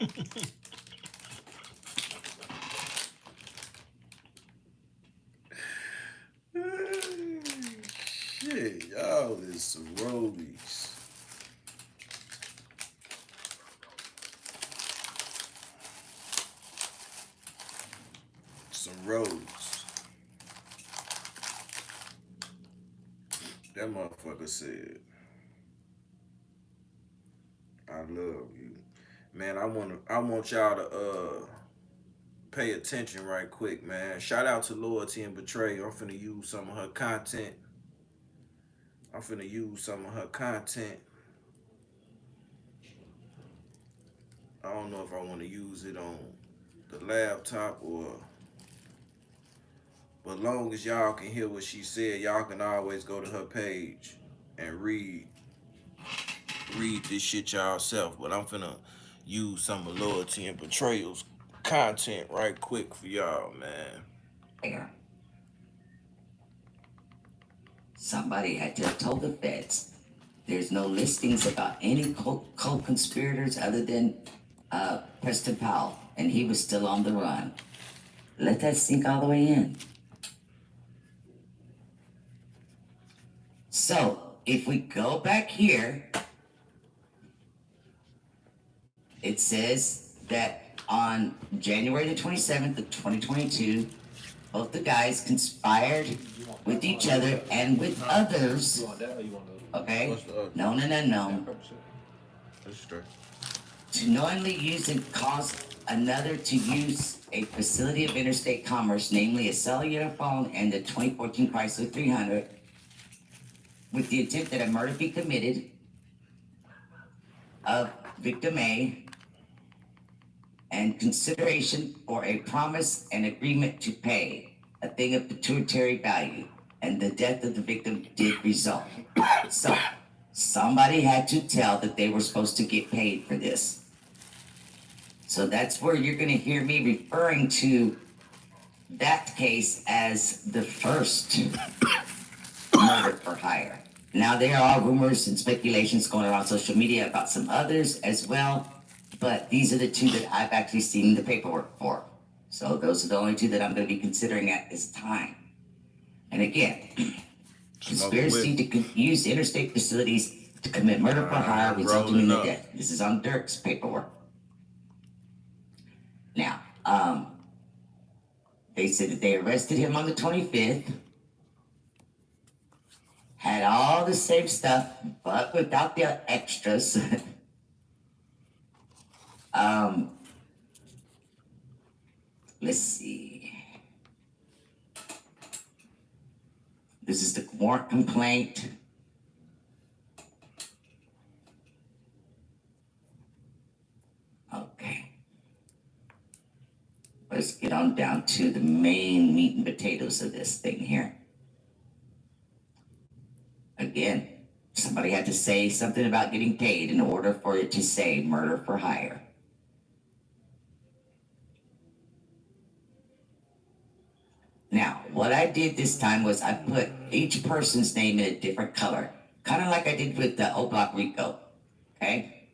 Shit, y'all is some roadies. Some roads. That motherfucker said, I love you. Man, I want y'all to pay attention right quick, man. Shout out to Loyalty and Betrayal. I'm finna use some of her content. I'm finna use some of her content. I don't know if I want to use it on the laptop or, but long as y'all can hear what she said, y'all can always go to her page and read this shit yourself. But I'm finna use some of Loyalty and Betrayal's content right quick for y'all, man. There. Somebody had to have told the feds there's no listings about any co-conspirators other than Preston Powell, and he was still on the run. Let that sink all the way in. So, if we go back here, it says that on January the 27th of 2022, both the guys conspired with each other and with others, okay, known and unknown, to knowingly use and cause another to use a facility of interstate commerce, namely a cellular phone and the 2014 Chrysler 300, with the intent that a murder be committed of victim A and consideration for a promise and agreement to pay a thing of pecuniary value, and the death of the victim did result. So, somebody had to tell that they were supposed to get paid for this. So that's where you're gonna hear me referring to that case as the first murder for hire. Now, there are rumors and speculations going around social media about some others as well, but these are the two that I've actually seen the paperwork for. So those are the only two that I'm going to be considering at this time. And again, conspiracy to use interstate facilities to commit murder for hire resulting in the death. This is on Dirk's paperwork. Now, they said that they arrested him on the 25th, had all the same stuff, but without the extras. Let's see. This is the warrant complaint. Okay. Let's get on down to the main meat and potatoes of this thing here. Again, somebody had to say something about getting paid in order for it to say murder for hire. Now, what I did this time was I put each person's name in a different color, kind of like I did with the O-Block Rico, okay?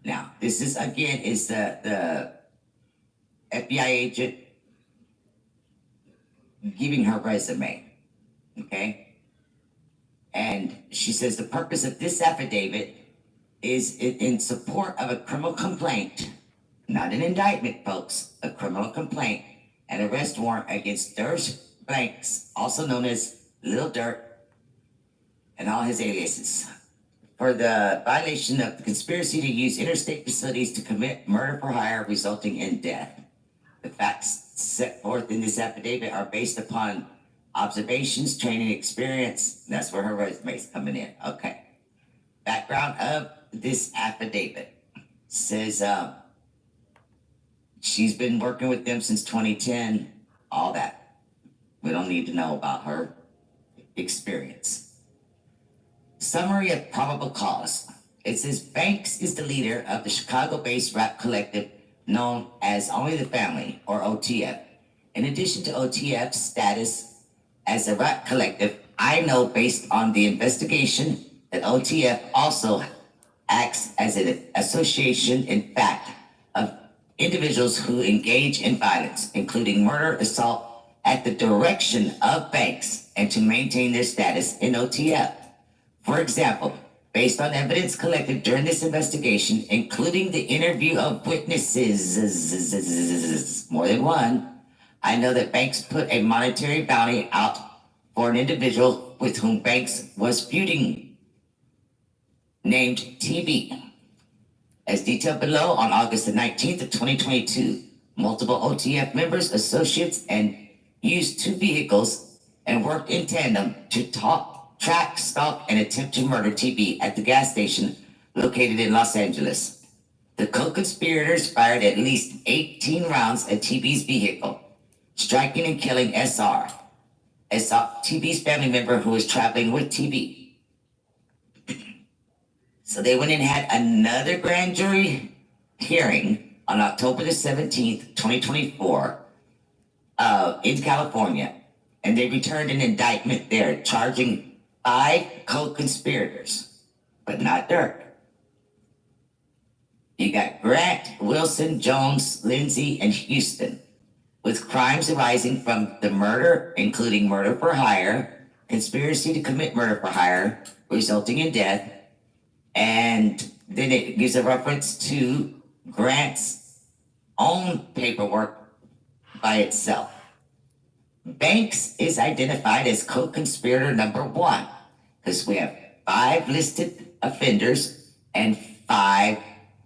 Now, this is, again, is the FBI agent giving her resume, okay? And she says the purpose of this affidavit is in support of a criminal complaint, not an indictment, folks, a criminal complaint, an arrest warrant against Dirk Blanks, also known as Little Dirk, and all his aliases, for the violation of the conspiracy to use interstate facilities to commit murder for hire resulting in death. The facts set forth in this affidavit are based upon observations, training, experience. That's where her resume is coming in. Okay. Background of this affidavit says she's been working with them since 2010. All that. We don't need to know about her experience. Summary of probable cause. It says Banks is the leader of the Chicago-based rap collective known as Only the Family, or OTF. In addition to OTF's status as a rap collective, I know based on the investigation that OTF also acts as an association. In fact, individuals who engage in violence, including murder, assault, at the direction of banks and to maintain their status in OTF. For example, based on evidence collected during this investigation, including the interview of witnesses, more than one, I know that banks put a monetary bounty out for an individual with whom banks was feuding, named TB. As detailed below, on August the 19th of 2022, multiple OTF members, associates, and used two vehicles and worked in tandem to track, stalk, and attempt to murder TB at the gas station located in Los Angeles. The co-conspirators fired at least 18 rounds at TB's vehicle, striking and killing SR, TB's family member who was traveling with TB. So they went and had another grand jury hearing on October the 17th, 2024, in California, and they returned an indictment there charging 5 co-conspirators, but not Dirk. You got Grant, Wilson, Jones, Lindsay, and Houston, with crimes arising from the murder, including murder for hire, conspiracy to commit murder for hire, resulting in death, and then it gives a reference to Grant's own paperwork by itself. Banks is identified as co-conspirator number 1, because we have 5 listed offenders and 5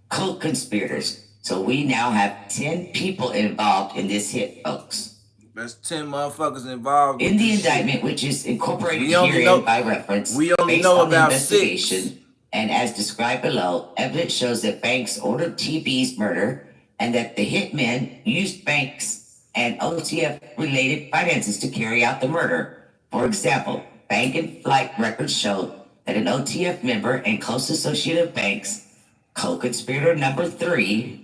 co-conspirators. So we now have 10 people involved in this hit, folks. That's 10 motherfuckers involved in the indictment, which is incorporated herein by reference, we only based know on the about investigation, 6. and as described below, evidence shows that Banks ordered TB's murder and that the hitmen used Banks and OTF-related finances to carry out the murder. For example, bank and flight records show that an OTF member and close associate of Banks, co-conspirator number 3,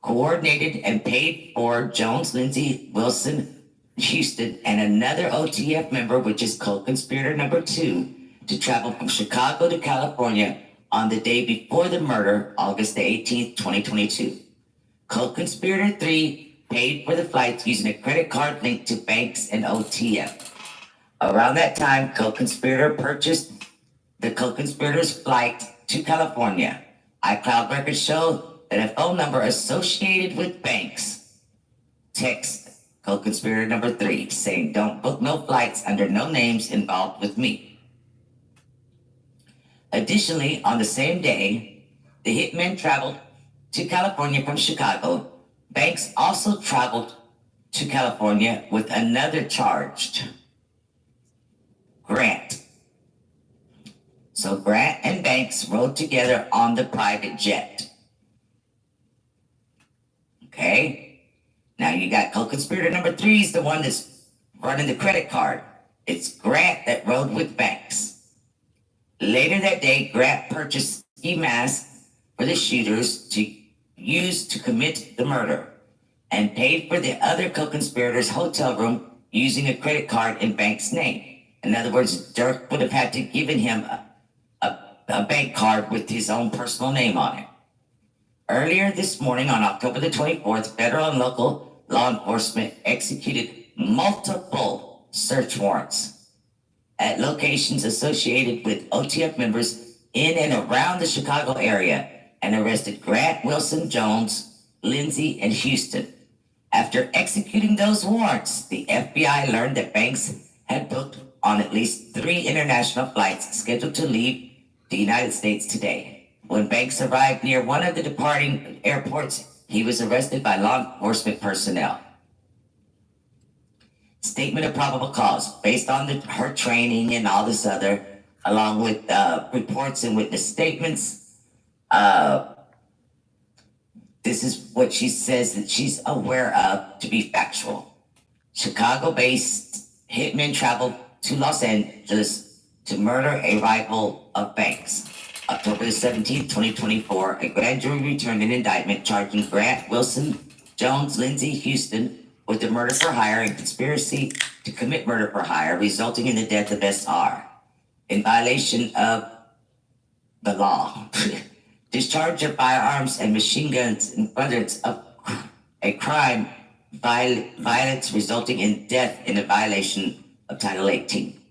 coordinated and paid for Jones, Lindsay, Wilson, Houston, and another OTF member, which is co-conspirator number 2, to travel from Chicago to California on the day before the murder, August the 18th, 2022. Co-conspirator 3 paid for the flights using a credit card linked to Banks and OTF. Around that time, co-conspirator purchased the co-conspirator's flight to California. iCloud records show that a phone number associated with Banks text co-conspirator number 3 saying, "Don't book no flights under no names involved with me." Additionally, on the same day, the hitmen traveled to California from Chicago. Banks also traveled to California with another charged, Grant. So Grant and Banks rode together on the private jet. Okay? Now you got co-conspirator number 3 is the one that's running the credit card. It's Grant that rode with Banks. Later that day, Grant purchased ski masks for the shooters to use to commit the murder and paid for the other co-conspirators' hotel room using a credit card in Banks' name. In other words, Dirk would have had to given him a bank card with his own personal name on it. Earlier this morning, on October the 24th, federal and local law enforcement executed multiple search warrants at locations associated with OTF members in and around the Chicago area and arrested Grant, Wilson, Jones, Lindsay, and Houston. After executing those warrants, the FBI learned that Banks had booked on at least 3 international flights scheduled to leave the United States today. When Banks arrived near one of the departing airports, he was arrested by law enforcement personnel. Statement of probable cause, based on her training and all this other, along with reports and witness statements. This is what she says that she's aware of to be factual. Chicago-based hitmen traveled to Los Angeles to murder a rival of Banks. October the 17th, 2024, a grand jury returned an indictment charging Grant, Wilson, Jones, Lindsay, Houston with the murder for hire and conspiracy to commit murder for hire, resulting in the death of SR. In violation of the law, discharge of firearms and machine guns in furtherance of a crime violence resulting in death in a violation of Title 18.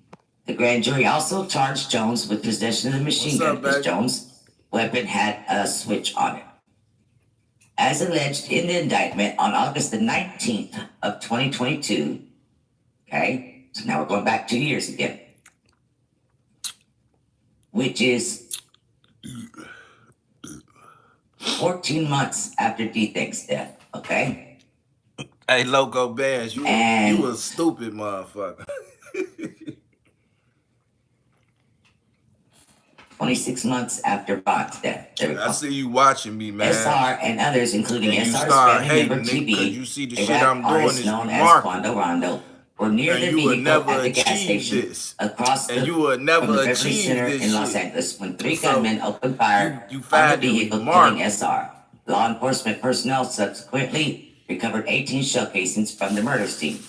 The grand jury also charged Jones with possession of the machine gun because Jones' weapon had a switch on it. As alleged in the indictment on August the 19th of 2022, okay, so now we're going back 2 years again, which is 14 months after D-Think's death, okay? Hey, Loco Bass, you a stupid motherfucker. 26 months after Bond's death. There we go. I see you watching me, man. SR and others, including And you SR's start family hating, member nigga, TB, because you see the a shit rap I'm doing artist is known as remarkable. Quando Rondo, were near And the you will vehicle never at the gas achieve station this. across And the you will from never the Beverly achieve Center this in Los shit. Angeles when three So, gunmen opened fire you on the find it vehicle, killing remarkable. SR. Law enforcement personnel subsequently recovered 18 shell casings from the murder scene.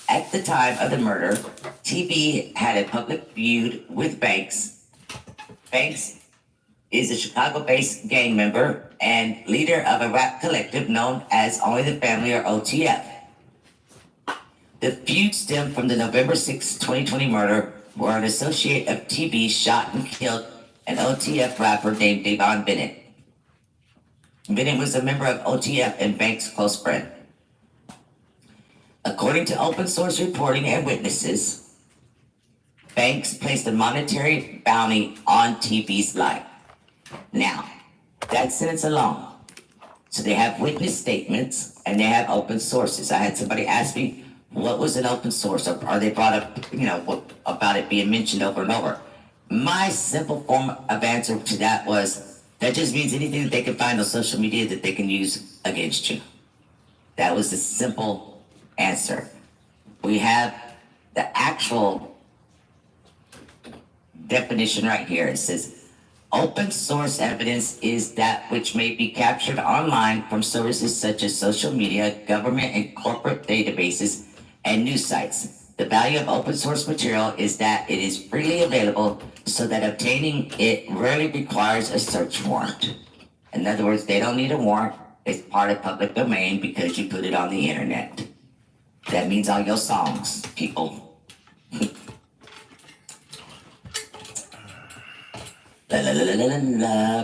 At the time of the murder, TB had a public feud with Banks. Banks is a Chicago-based gang member and leader of a rap collective known as Only the Family, or OTF. The feud stemmed from the November 6, 2020 murder, where an associate of TB shot and killed an OTF rapper named Devon Bennett. Bennett was a member of OTF and Banks' close friend. According to open source reporting and witnesses, Banks placed a monetary bounty on TB's life. Now, that sentence alone. So they have witness statements and they have open sources. I had somebody ask me, what was an open source? Or they brought up, about it being mentioned over and over. My simple form of answer to that was, that just means anything that they can find on social media that they can use against you. That was the simple answer. We have the actual definition right here. It says, open source evidence is that which may be captured online from sources such as social media, government and corporate databases, and news sites. The value of open source material is that it is freely available, so that obtaining it rarely requires a search warrant. In other words, they don't need a warrant. It's part of public domain because you put it on the internet. That means all your songs, people.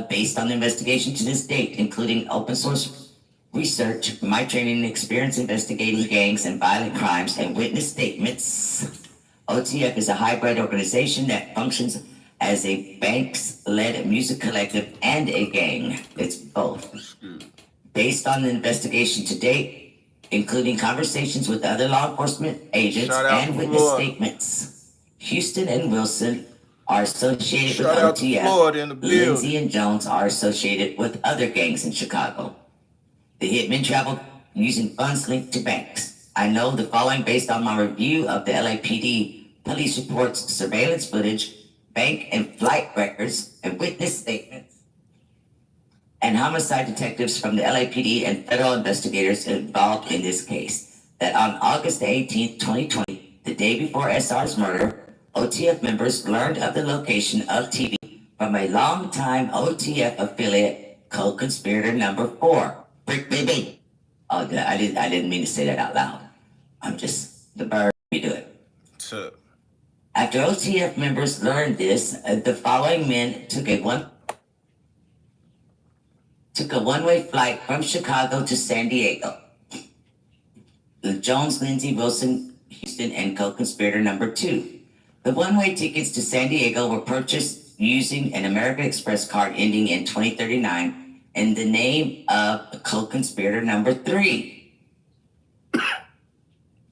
Based on the investigation to this date, including open source research, my training and experience investigating gangs and violent crimes, and witness statements, OTF is a hybrid organization that functions as a Banks-led music collective and a gang. It's both. Based on the investigation to date, including conversations with other law enforcement agents and witness statements, Houston and Wilson are associated with OTF. Lindsay and Jones are associated with other gangs in Chicago. The hitmen traveled using funds linked to Banks. I know the following based on my review of the LAPD police reports, surveillance footage, bank and flight records, and witness statements, and homicide detectives from the LAPD and federal investigators involved in this case, that on August 18th, 2020, the day before SR's murder, OTF members learned of the location of TB from a longtime OTF affiliate, co-conspirator number 4, Brick Baby. Oh, I didn't mean to say that out loud. I'm just the bird. We do it. Sure. After OTF members learned this, the following men took a one-way flight from Chicago to San Diego. Jones, Lindsay, Wilson, Houston, and co-conspirator number 2. The one-way tickets to San Diego were purchased using an American Express card ending in 2039 in the name of co-conspirator number 3.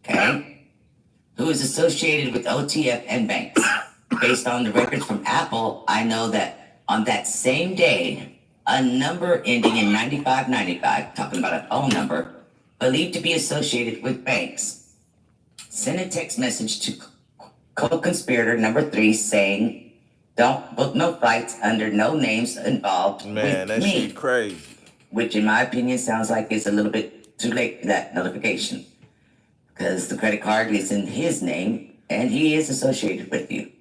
Okay? Who is associated with OTF and Banks. Based on the records from Apple, I know that on that same day, a number ending in 9595, talking about a phone number, believed to be associated with Banks, sent a text message to co-conspirator number 3 saying, don't book no flights under no names involved with that me. Shit crazy. Which in my opinion sounds like it's a little bit too late for that notification. Because the credit card is in his name and he is associated with you.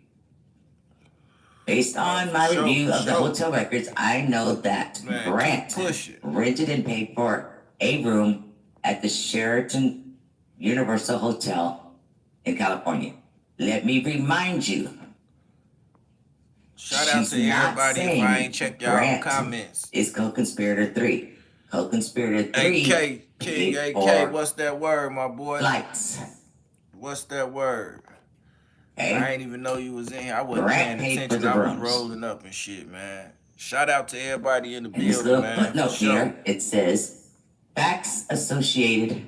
Based on my review of the hotel records, I know that Man, Grant keep pushing. rented and paid for a room at the Sheraton Universal Hotel in California. Let me remind you. Shout out to everybody if I ain't check y'all Grant comments. Is co-conspirator 3. Co-conspirator 3. AK, King AK, what's that word, my boy? Flights. What's that word? Okay. I ain't even know you was in here. I wasn't paying attention. I was rolling up and shit, man. Shout out to everybody in the building, man. Footnote here, it says facts associated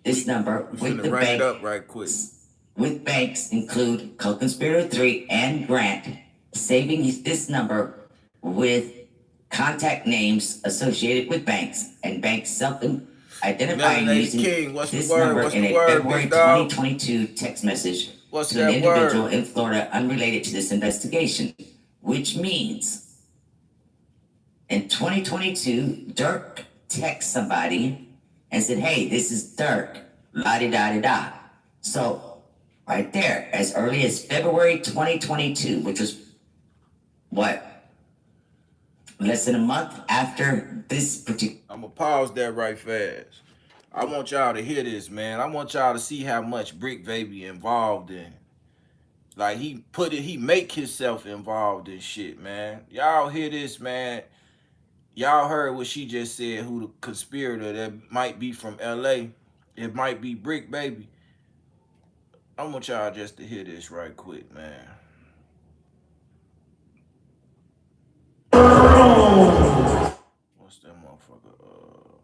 this number with the bank. It up right quick. With banks include co-conspirator 3 and Grant, saving this number with contact names associated with banks and banks self-identifying using this number in a February 2022 text message to an individual in Florida unrelated to this investigation, which means in 2022, Dirk texted somebody and said, hey, this is Dirk, la-di-da-di-da. So right there, as early as February 2022, which was what? Less than a month after this particular. I'm gonna pause that right fast. I want y'all to hear this, man. I want y'all to see how much Brick Baby involved in. Like he make himself involved in shit, man. Y'all hear this, man. Y'all heard what she just said, who the conspirator that might be from LA. It might be Brick Baby. I want y'all just to hear this right quick, man. What's that motherfucker?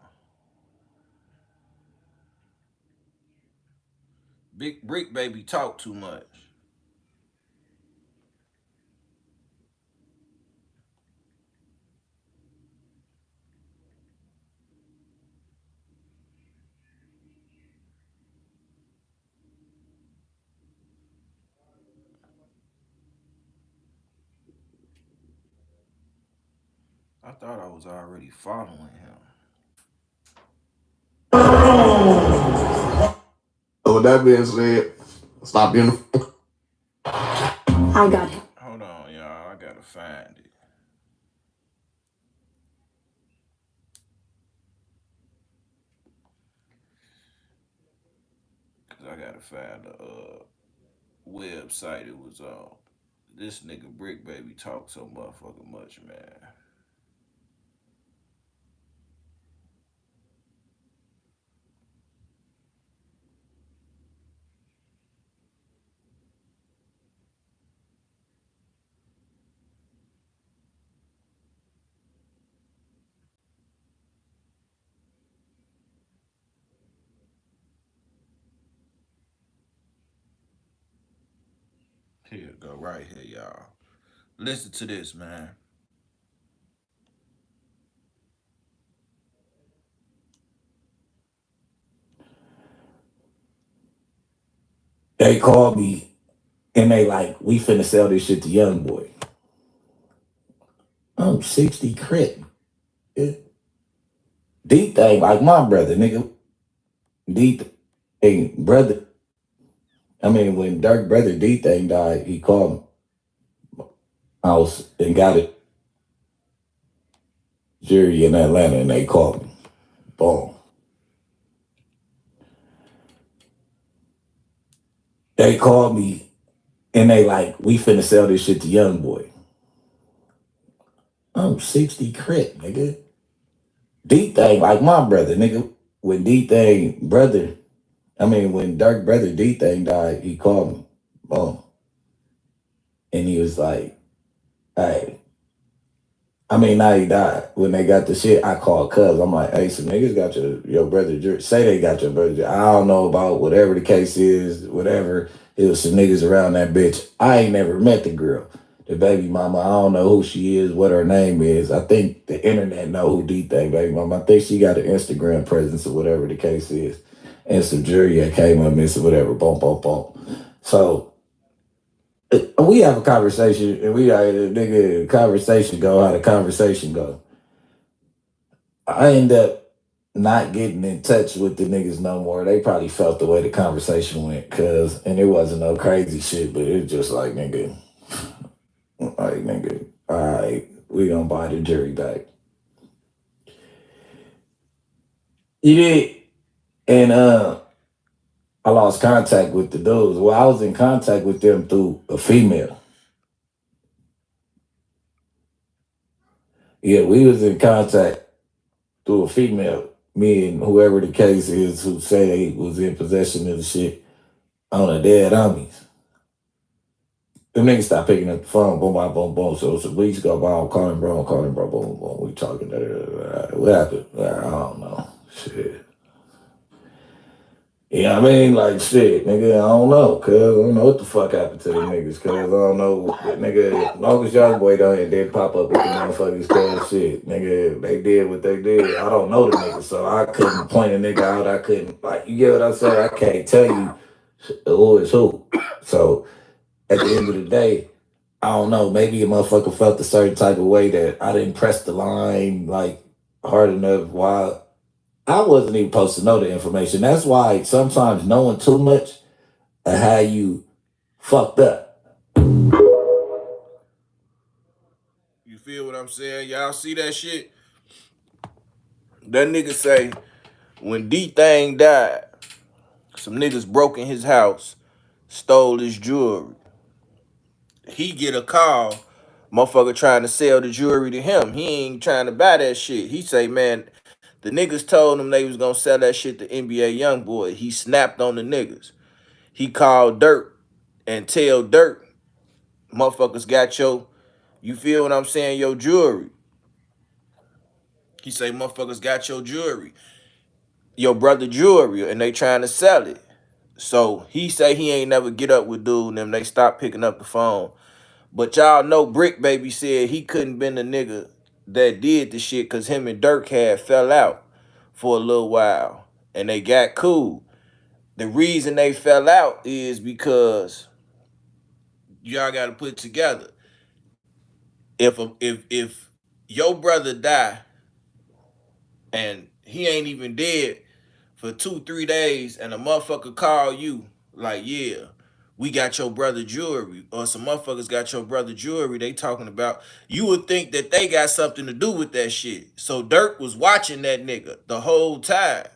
Big Brick Baby talk too much. I thought I was already following him. So with that being said, stop being. I got it. Hold on, y'all. I gotta find it. Cause I gotta find the website it was on. This nigga Brick Baby talk so motherfucking much, man. Here it go, right here, y'all. Listen to this, man. They called me and they like, we finna sell this shit to Young Boy. I'm 60 crit. Yeah. D thing like my brother, nigga. D thing, brother. I mean, when Dirk brother D thing died, he called me. House and got it. Jury in Atlanta, and they called me. Boom. They called me and they like, we finna sell this shit to Young Boy. I'm 60 crit, nigga. D thing like my brother, nigga. When D thing brother, when Dirk brother D thing died, he called me. Boom. And he was like, hey. Now he died. When they got the shit, I called Cuz. I'm like, hey, some niggas got your brother. Say they got your brother. I don't know about whatever the case is, whatever. It was some niggas around that bitch. I ain't never met the girl. The baby mama, I don't know who she is, what her name is. I think the internet know who D thing baby mama. I think she got an Instagram presence or whatever the case is. And some jury that came up missing, whatever. Boom, boom, boom. So we have a conversation, and we nigga conversation go how the conversation go. I end up not getting in touch with the niggas no more. They probably felt the way the conversation went, and it wasn't no crazy shit, but it was just like, nigga, Like, nigga, all right, we gonna buy the jury back. You did. And I lost contact with the dudes. Well, I was in contact with them through a female. Yeah, we was in contact through a female. Me and whoever the case is who say they was in possession of the shit on a dead homies. Them niggas stopped picking up the phone, boom, boom, boom, boom. So weeks go by, I'm calling bro, boom, boom. We talking, what happened? I don't know. Shit. You know what I mean? Like, shit, nigga, I don't know, cuz. I don't know what the fuck happened to them niggas, cuz. I don't know. Nigga, as long as young boy down here did pop up with the motherfuckers, cuz, shit. Nigga, they did what they did. I don't know the nigga, so I couldn't point a nigga out. I couldn't, like, you get what I'm saying? I can't tell you who is who. So, at the end of the day, I don't know. Maybe a motherfucker felt a certain type of way that I didn't press the line, like, hard enough while I wasn't even supposed to know the information. That's why sometimes knowing too much of how you fucked up. You feel what I'm saying? Y'all see that shit? That nigga say when D-Thing died, some niggas broke in his house, stole his jewelry. He get a call, motherfucker trying to sell the jewelry to him. He ain't trying to buy that shit. He say, man, the niggas told him they was gonna sell that shit to NBA Youngboy. He snapped on the niggas. He called Dirt and tell Dirt, motherfuckers got you feel what I'm saying, your jewelry. He say, motherfuckers got your jewelry, your brother jewelry, and they trying to sell it. So he say he ain't never get up with dude and them. They stopped picking up the phone. But y'all know Brick Baby said he couldn't been the nigga that did the shit because him and Dirk had fell out for a little while. And they got cool. The reason they fell out is because y'all got to put it together. If your brother die and he ain't even dead for 2-3 days and a motherfucker call you like, yeah, we got your brother jewelry, or some motherfuckers got your brother jewelry, they talking about, you would think that they got something to do with that shit. So Dirk was watching that nigga the whole time.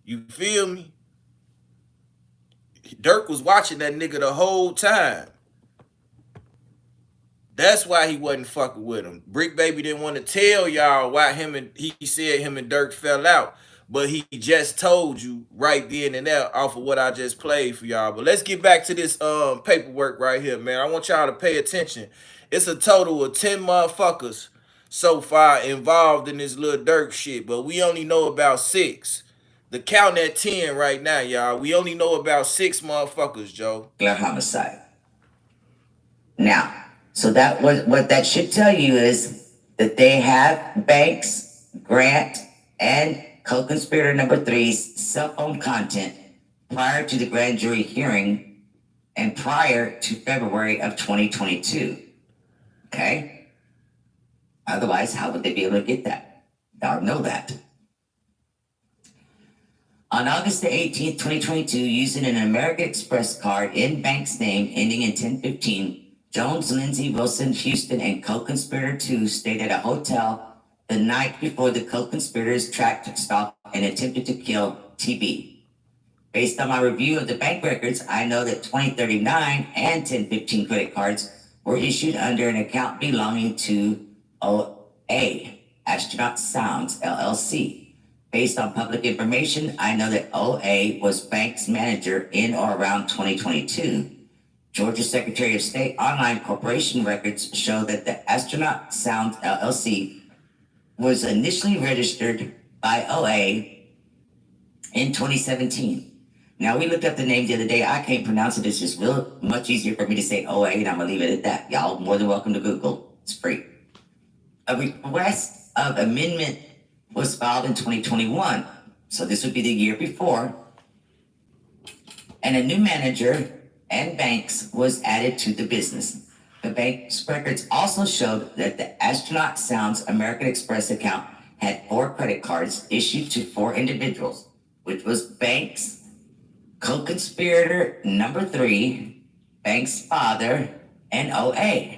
You feel me? Dirk was watching that nigga the whole time. That's why he wasn't fucking with him. Brick Baby didn't want to tell y'all why he said him and Dirk fell out. But he just told you right then and there off of what I just played for y'all. But let's get back to this paperwork right here, man. I want y'all to pay attention. It's a total of 10 motherfuckers so far involved in this little Dirk shit, but we only know about 6. The count at 10 right now, y'all. We only know about 6 motherfuckers, Joe. Homicide. Now, so that what that should tell you is that they have Banks, Grant, and co-conspirator number 3's cell phone content prior to the grand jury hearing and prior to February of 2022. Okay? Otherwise, how would they be able to get that or know that? On August the 18th, 2022, using an American Express card in Banks' name ending in 1015, Jones, Lindsay, Wilson, Houston, and co-conspirator 2 stayed at a hotel the night before the co-conspirators tracked, stalked, and attempted to kill TB. Based on my review of the bank records, I know that 2039 and 1015 credit cards were issued under an account belonging to OA, Astronaut Sounds, LLC. Based on public information, I know that OA was Banks' manager in or around 2022. Georgia Secretary of State online corporation records show that the Astronaut Sound LLC was initially registered by OA in 2017. Now, we looked up the name the other day. I can't pronounce it. It's just real much easier for me to say OA, and I'm going to leave it at that. Y'all more than welcome to Google. It's free. A request of amendment was filed in 2021. So this would be the year before. And a new manager and Banks was added to the business. The bank's records also showed that the Astronaut Sounds American Express account had 4 credit cards issued to 4 individuals, which was Banks, co-conspirator number 3, Banks' father, and OA.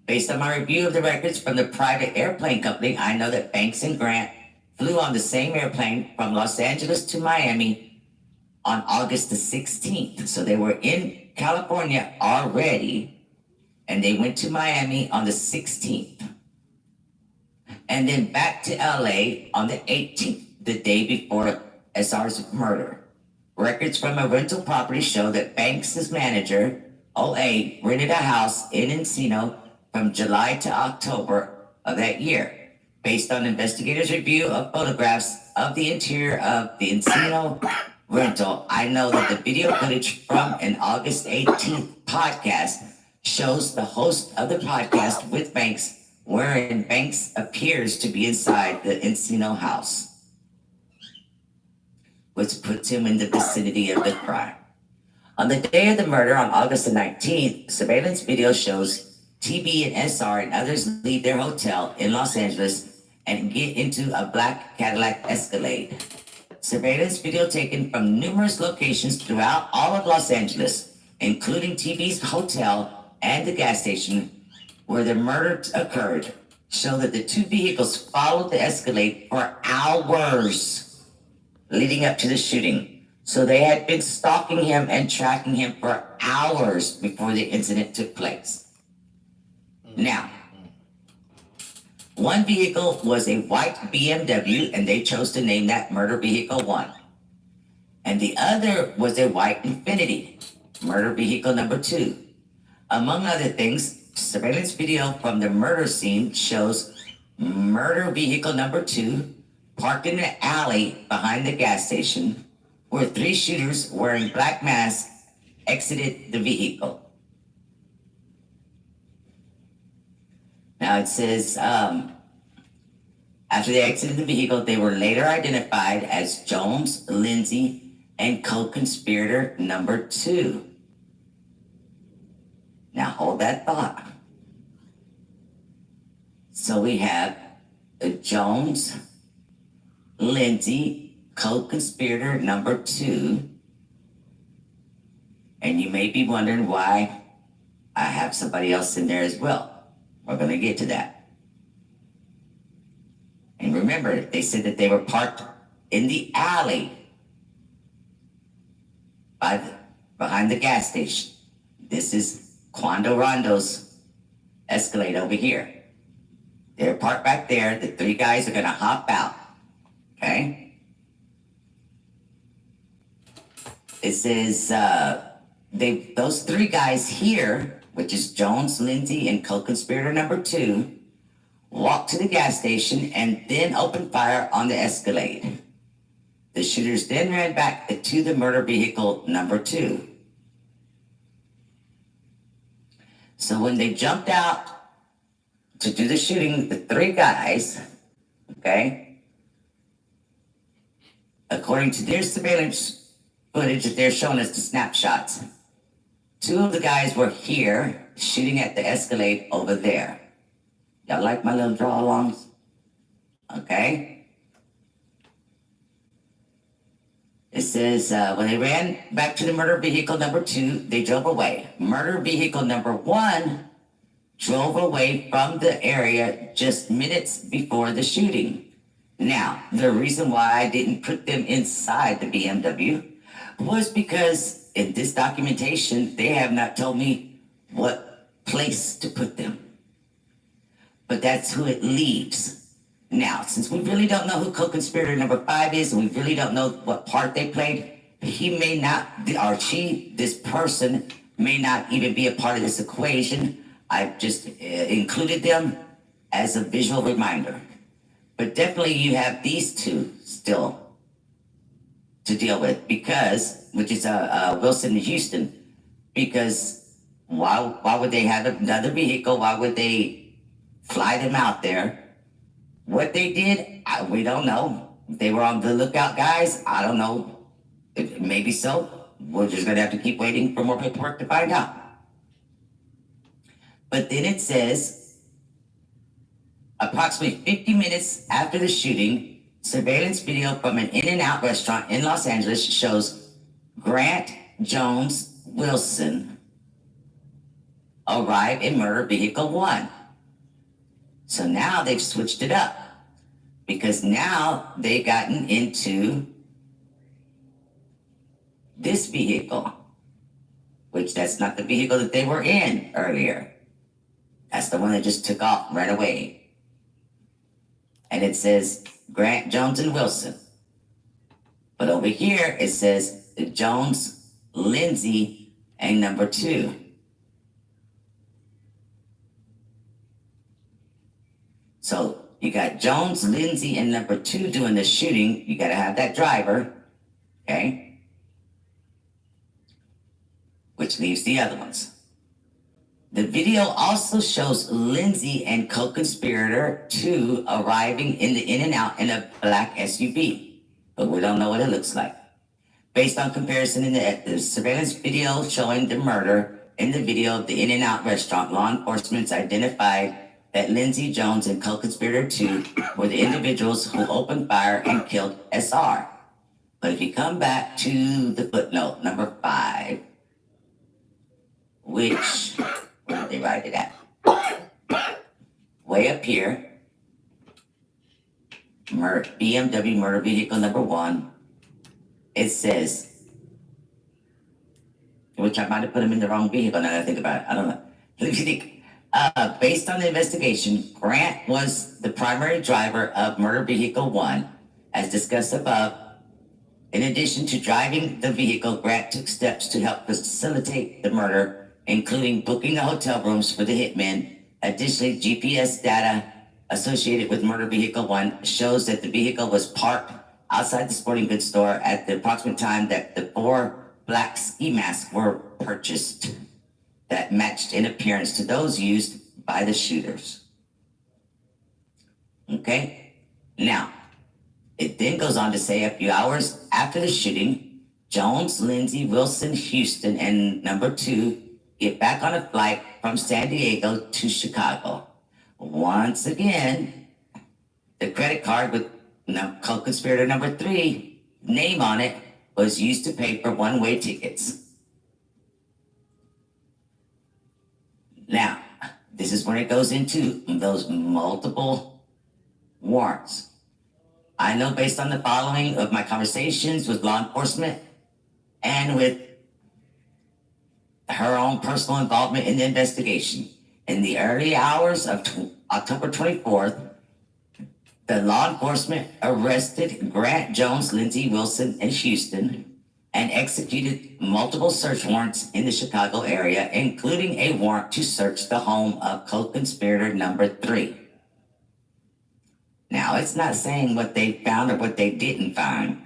Based on my review of the records from the private airplane company, I know that Banks and Grant flew on the same airplane from Los Angeles to Miami on August the 16th. So they were in California already, and they went to Miami on the 16th. And then back to LA on the 18th, the day before SR's murder. Records from a rental property show that Banks' manager, OA, rented a house in Encino from July to October of that year. Based on investigators' review of photographs of the interior of the Encino rental, I know that the video footage from an August 18th podcast shows the host of the podcast with Banks, wherein Banks appears to be inside the Encino house, which puts him in the vicinity of the crime. On the day of the murder, on August the 19th, surveillance video shows TB and SR and others leave their hotel in Los Angeles and get into a black Cadillac Escalade. Surveillance video taken from numerous locations throughout all of Los Angeles, including TB's hotel and the gas station where the murder occurred, show that the two vehicles followed the Escalade for hours leading up to the shooting. So they had been stalking him and tracking him for hours before the incident took place. Now, one vehicle was a white BMW, and they chose to name that Murder Vehicle 1. And the other was a white Infiniti, Murder Vehicle number 2. Among other things, surveillance video from the murder scene shows Murder Vehicle number 2 parked in an alley behind the gas station, where 3 shooters wearing black masks exited the vehicle. Now it says, after they exited the vehicle, they were later identified as Jones, Lindsay, and co-conspirator number 2. Now hold that thought. So we have Jones, Lindsay, co-conspirator number 2. And you may be wondering why I have somebody else in there as well. We're going to get to that. And remember, they said that they were parked in the alley behind the gas station. This is Quando Rondo's Escalade over here. They're parked back there. The 3 guys are going to hop out. Okay? It says those 3 guys here, which is Jones, Lindsay, and co-conspirator number 2, walked to the gas station and then opened fire on the Escalade. The shooters then ran back to the murder vehicle number 2. So when they jumped out to do the shooting, the 3 guys, okay, according to their surveillance footage that they're showing us, the snapshots, 2 of the guys were here shooting at the Escalade over there. Y'all like my little draw-alongs? Okay. It says, when they ran back to the murder vehicle number 2, they drove away. Murder vehicle number 1 drove away from the area just minutes before the shooting. Now, the reason why I didn't put them inside the BMW was because in this documentation, they have not told me what place to put them. But that's who it leaves. Now, since we really don't know who co-conspirator number 5 is, and we really don't know what part they played, he may not, or she, this person, may not even be a part of this equation. I've just included them as a visual reminder. But definitely you have these 2 still to deal with, because, which is Wilson and Houston, because why would they have another vehicle? Why would they fly them out there? What they did, we don't know. If they were on the lookout, guys, I don't know. Maybe so. We're just going to have to keep waiting for more paperwork to find out. But then it says, approximately 50 minutes after the shooting, surveillance video from an In-N-Out restaurant in Los Angeles shows Grant, Jones, Wilson, arrive in murder vehicle 1. So now they've switched it up because now they've gotten into this vehicle, which that's not the vehicle that they were in earlier. That's the one that just took off right away. And it says Grant, Jones, and Wilson. But over here, it says Jones, Lindsay, and number 2. So you got Jones, Lindsay, and number 2 doing the shooting. You got to have that driver, okay? Which leaves the other ones. The video also shows Lindsay and co-conspirator 2 arriving in the In-N-Out in a black SUV, but we don't know what it looks like. Based on comparison in the surveillance video showing the murder, in the video of the In-N-Out restaurant, law enforcement identified that Lindsay, Jones, and co-conspirator 2 were the individuals who opened fire and killed SR. But if you come back to the footnote, number 5, which, where did they write it at? Way up here, BMW murder vehicle number 1, it says, which I might have put him in the wrong vehicle now that I think about it. I don't know. Let me think. Based on the investigation, Grant was the primary driver of murder vehicle 1, as discussed above. In addition to driving the vehicle, Grant took steps to help facilitate the murder, including booking the hotel rooms for the hitmen. Additionally, GPS data associated with murder vehicle 1 shows that the vehicle was parked outside the sporting goods store at the approximate time that the 4 black ski masks were purchased that matched in appearance to those used by the shooters. Okay? Now, it then goes on to say a few hours after the shooting, Jones, Lindsay, Wilson, Houston, and number 2 get back on a flight from San Diego to Chicago. Once again, the credit card with co-conspirator number 3 name on it was used to pay for one-way tickets. Now, this is when it goes into those multiple warrants. I know based on the following of my conversations with law enforcement and with her own personal involvement in the investigation, in the early hours of October 24th, the law enforcement arrested Grant, Jones, Lindsay, Wilson, and Houston and executed multiple search warrants in the Chicago area, including a warrant to search the home of co-conspirator number 3. Now, it's not saying what they found or what they didn't find,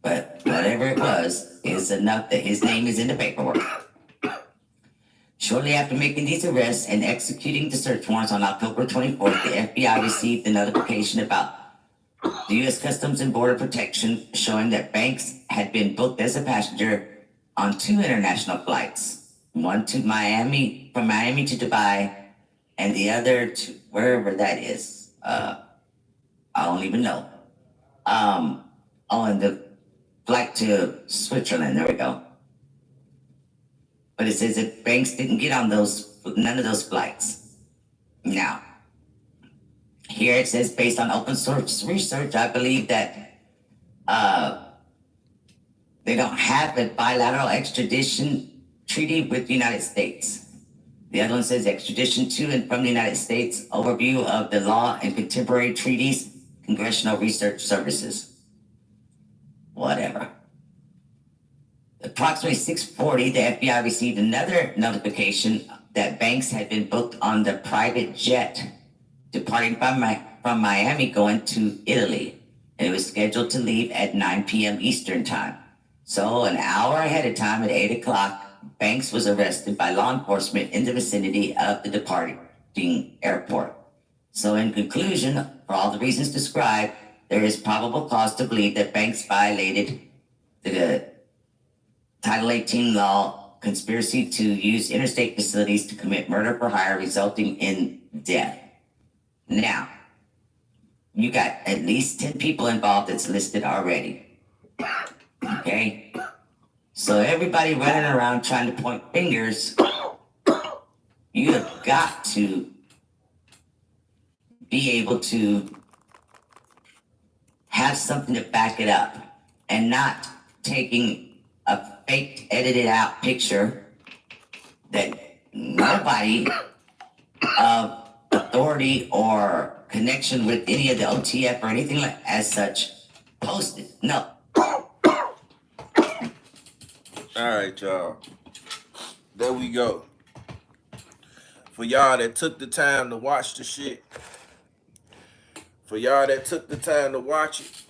but whatever it was is enough that his name is in the paperwork. Shortly after making these arrests and executing the search warrants on October 24th, the FBI received a notification about the U.S. Customs and Border Protection showing that Banks had been booked as a passenger on 2 international flights, one to Miami, from Miami to Dubai, and the other to wherever that is. I don't even know. And the flight to Switzerland, there we go. But it says that Banks didn't get on none of those flights. Now, here it says, based on open source research, I believe that they don't have a bilateral extradition treaty with the United States. The other one says extradition to and from the United States, overview of the law and contemporary treaties, Congressional Research Services. Whatever. Approximately 6:40, the FBI received another notification that Banks had been booked on the private jet departing from Miami going to Italy, and it was scheduled to leave at 9 p.m. Eastern time. So an hour ahead of time at 8 o'clock, Banks was arrested by law enforcement in the vicinity of the departing airport. So in conclusion, for all the reasons described, there is probable cause to believe that Banks violated the Title 18 law, conspiracy to use interstate facilities to commit murder for hire resulting in death. Now, you got at least 10 people involved that's listed already. Okay? So everybody running around trying to point fingers You have got to be able to have something to back it up and not taking a fake edited out picture that nobody of authority or connection with any of the OTF or anything like as such posted. No. All right, y'all. There we go. For y'all that took the time to watch the shit, for y'all that took the time to watch it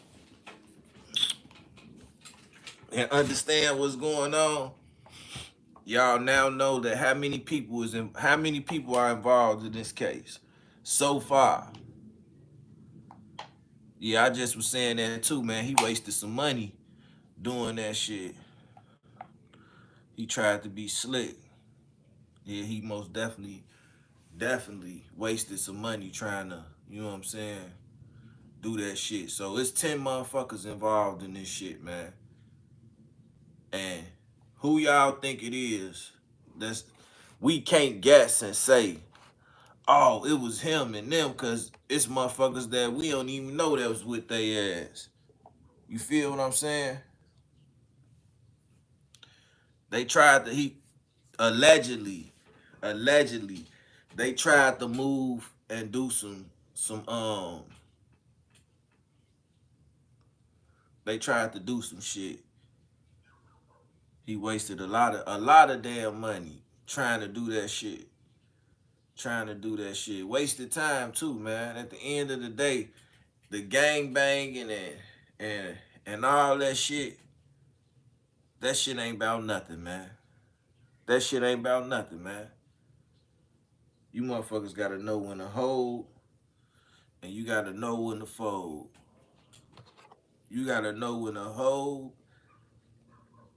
and understand what's going on, y'all now know that how many people are involved in this case so far. Yeah, I just was saying that too, man. He wasted some money doing that shit. He tried to be slick. Yeah, he most definitely wasted some money trying to, you know what I'm saying, do that shit. So it's 10 motherfuckers involved in this shit, man. And who y'all think it is? We can't guess and say, oh, it was him and them, cause it's motherfuckers that we don't even know that was with they ass. You feel what I'm saying? They tried to allegedly, they tried to move and do some they tried to do some shit. He wasted a lot of damn money trying to do that shit. Wasted time too, man. At the end of the day, the gang banging and all that shit ain't about nothing, man. That shit ain't about nothing, man. You motherfuckers gotta know when to hold and you gotta know when to fold. You gotta know when to hold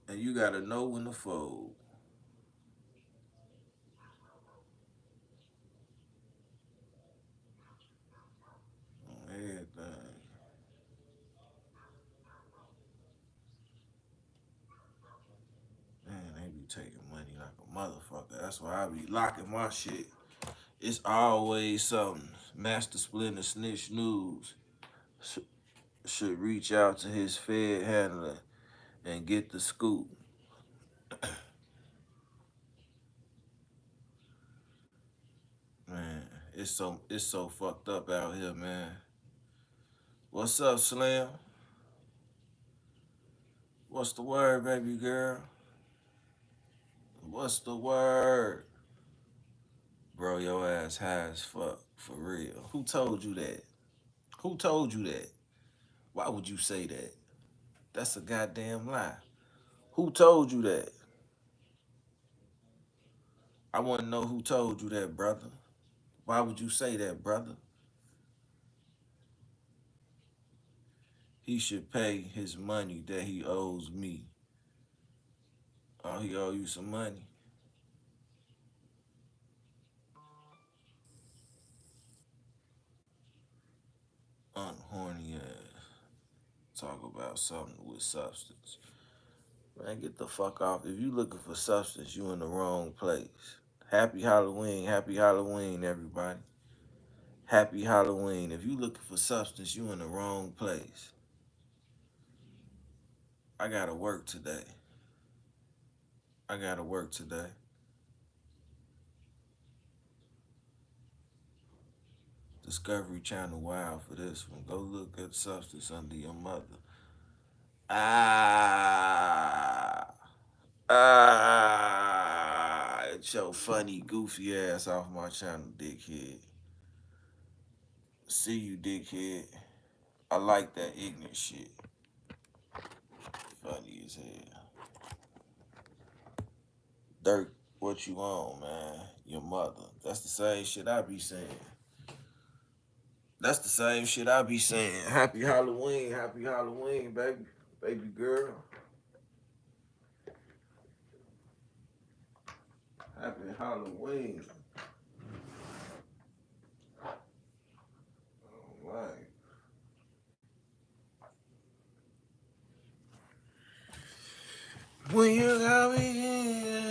and you gotta know when to fold. Everything. Man, they be taking money like a motherfucker. That's why I be locking my shit. It's always something. Master Splinter Snitch News should reach out to his Fed handler and get the scoop. Man, it's so fucked up out here, man. What's up, Slim? What's the word, baby girl? What's the word? Bro, your ass high as fuck, for real. Who told you that? Who told you that? Why would you say that? That's a goddamn lie. Who told you that? I want to know who told you that, brother. Why would you say that, brother? He should pay his money that he owes me. Oh, he owe you some money? Unhorny ass. Talk about something with substance. Man, get the fuck off. If you looking for substance, you in the wrong place. Happy Halloween, everybody. Happy Halloween. If you looking for substance, you in the wrong place. I gotta work today. Discovery Channel wild for this one. Go look at substance under your mother. It's your funny, goofy ass off my channel, dickhead. See you, dickhead. I like that ignorant shit. Funny as hell. Dirk, what you on, man? Your mother. That's the same shit I be saying. Happy Halloween, baby. Baby girl. Happy Halloween. All right. When you got me in.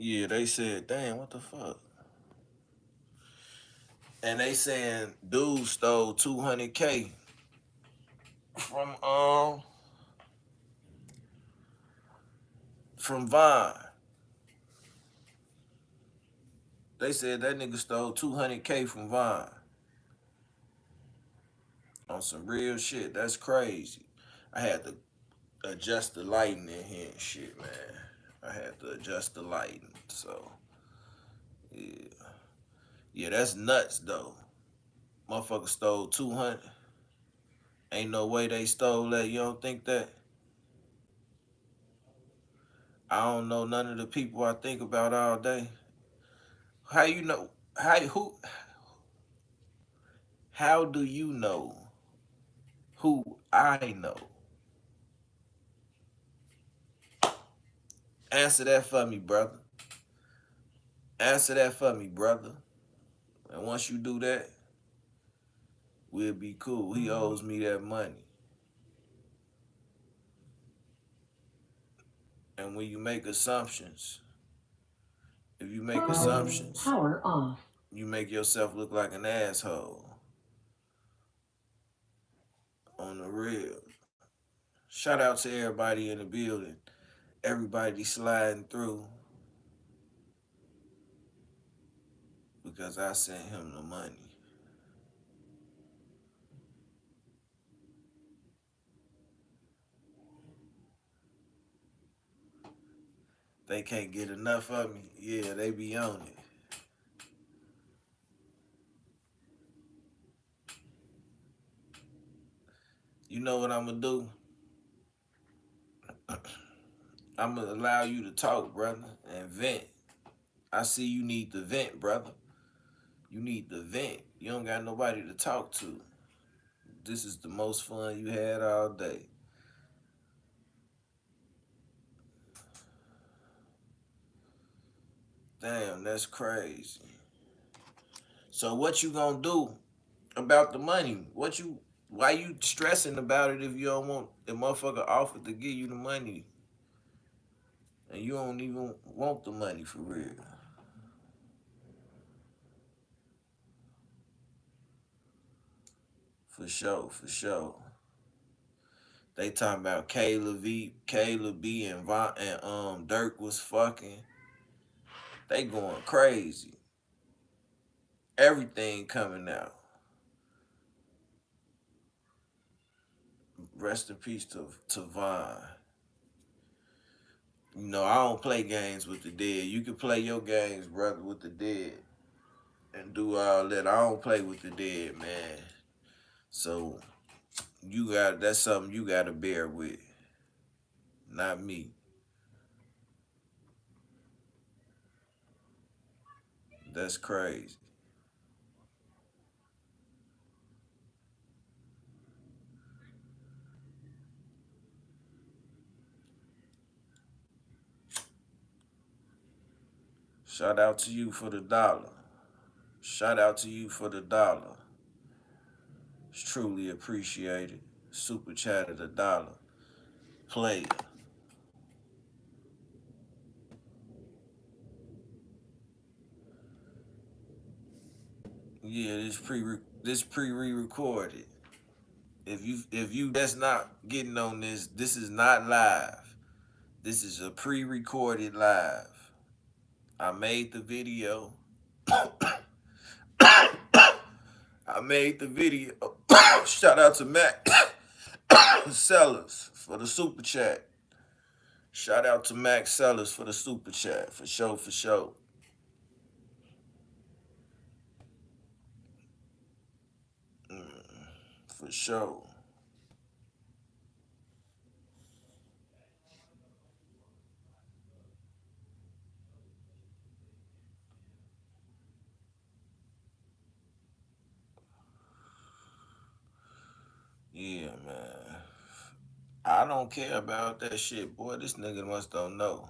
Yeah, they said, damn, what the fuck? And they saying dude stole 200K from Vine. They said that nigga stole 200K from Vine on some real shit. That's crazy. I had to adjust the lighting in here and shit, man. I had to adjust the lighting. So yeah, yeah, that's nuts though. Motherfucker stole 200. Ain't no way they stole that. You don't think that? I don't know none of the people I think about all day. How you know? How do you know who I know? Answer that for me, brother. Answer that for me, brother. And once you do that, we'll be cool. He owes me that money. And when you make assumptions, if you make assumptions, Power off. you make yourself look like an asshole. On the real. Shout out to everybody in the building. Everybody sliding through because I sent him the money. They can't get enough of me. Yeah, they be on it. You know what I'm gonna do? I'm gonna allow you to talk, brother, and vent. I see you need to vent, brother. You need to vent. You don't got nobody to talk to. This is the most fun you had all day. Damn, that's crazy. So what you gonna do about the money? Why you stressing about it if you don't want the motherfucker offered to give you the money and you don't even want the money for real? For sure, for sure. They talking about Kayla B and Dirk was fucking. They going crazy. Everything coming out. Rest in peace to Vine. You know, I don't play games with the dead. You can play your games, brother, with the dead and do all that. I don't play with the dead, man. So that's something you gotta bear with. Not me. That's crazy. Shout out to you for the dollar. Shout out to you for the dollar. It's truly appreciated. Super chat at $1. Player. Yeah, this pre-recorded. If you that's not getting on this, this is not live. This is a pre-recorded live. I made the video. I made the video. Shout out to Mac Sellers for the super chat. Shout out to Mac Sellers for the super chat. For sure, for sure. For sure. Yeah, man. I don't care about that shit, boy. This nigga must don't know.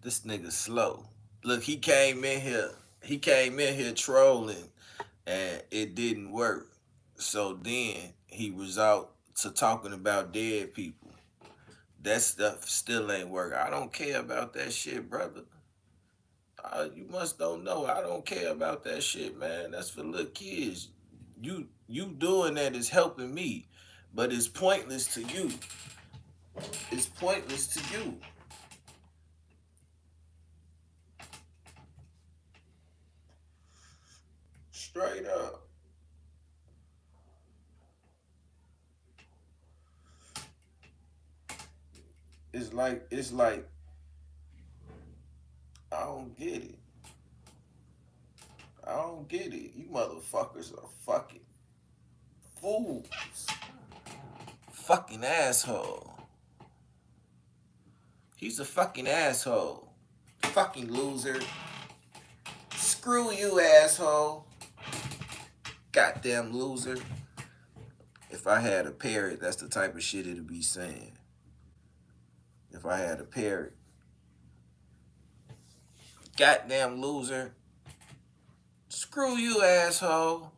This nigga slow. Look, he came in here. He came in here trolling, and it didn't work. So then he was out to talking about dead people. That stuff still ain't work. I don't care about that shit, brother. You must don't know. I don't care about that shit, man. That's for little kids. You doing that is helping me, but it's pointless to you. It's pointless to you. Straight up. It's like I don't get it. I don't get it. You motherfuckers are fucking fools. Fucking asshole. He's a fucking asshole. Fucking loser. Screw you, asshole. Goddamn loser. If I had a parrot, that's the type of shit it'd be saying. If I had a parrot. Goddamn loser. Screw you, asshole.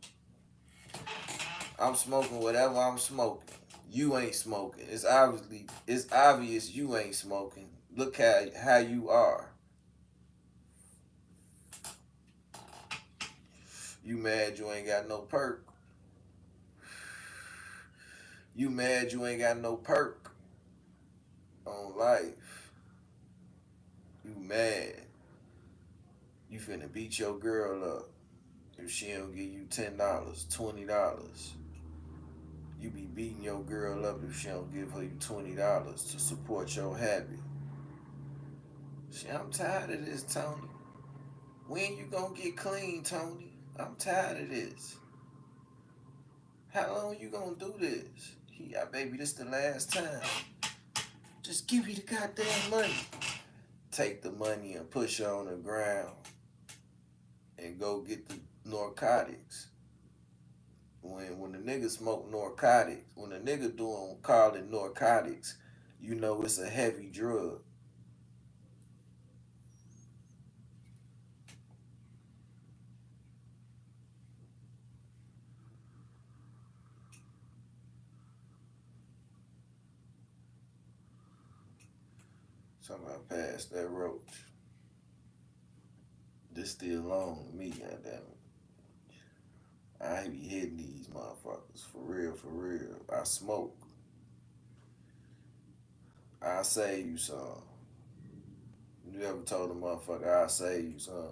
I'm smoking whatever I'm smoking. You ain't smoking. It's obvious you ain't smoking. Look how you are. You mad you ain't got no perk. You mad you ain't got no perk on life. You mad. You finna beat your girl up if she don't give you $10, $20. You be beating your girl up if she don't give her you $20 to support your habit. See, I'm tired of this, Tony. When you gonna get clean, Tony? I'm tired of this. How long you gonna do this? Baby, this the last time. Just give me the goddamn money. Take the money and push her on the ground and go get the narcotics. When the nigga smoke narcotics, when the nigga call it narcotics, you know it's a heavy drug. Somebody passed that roach. This still on me, goddamn it. I ain't be hitting these motherfuckers. For real, for real. I smoke. I save you some. You ever told a motherfucker I save you some?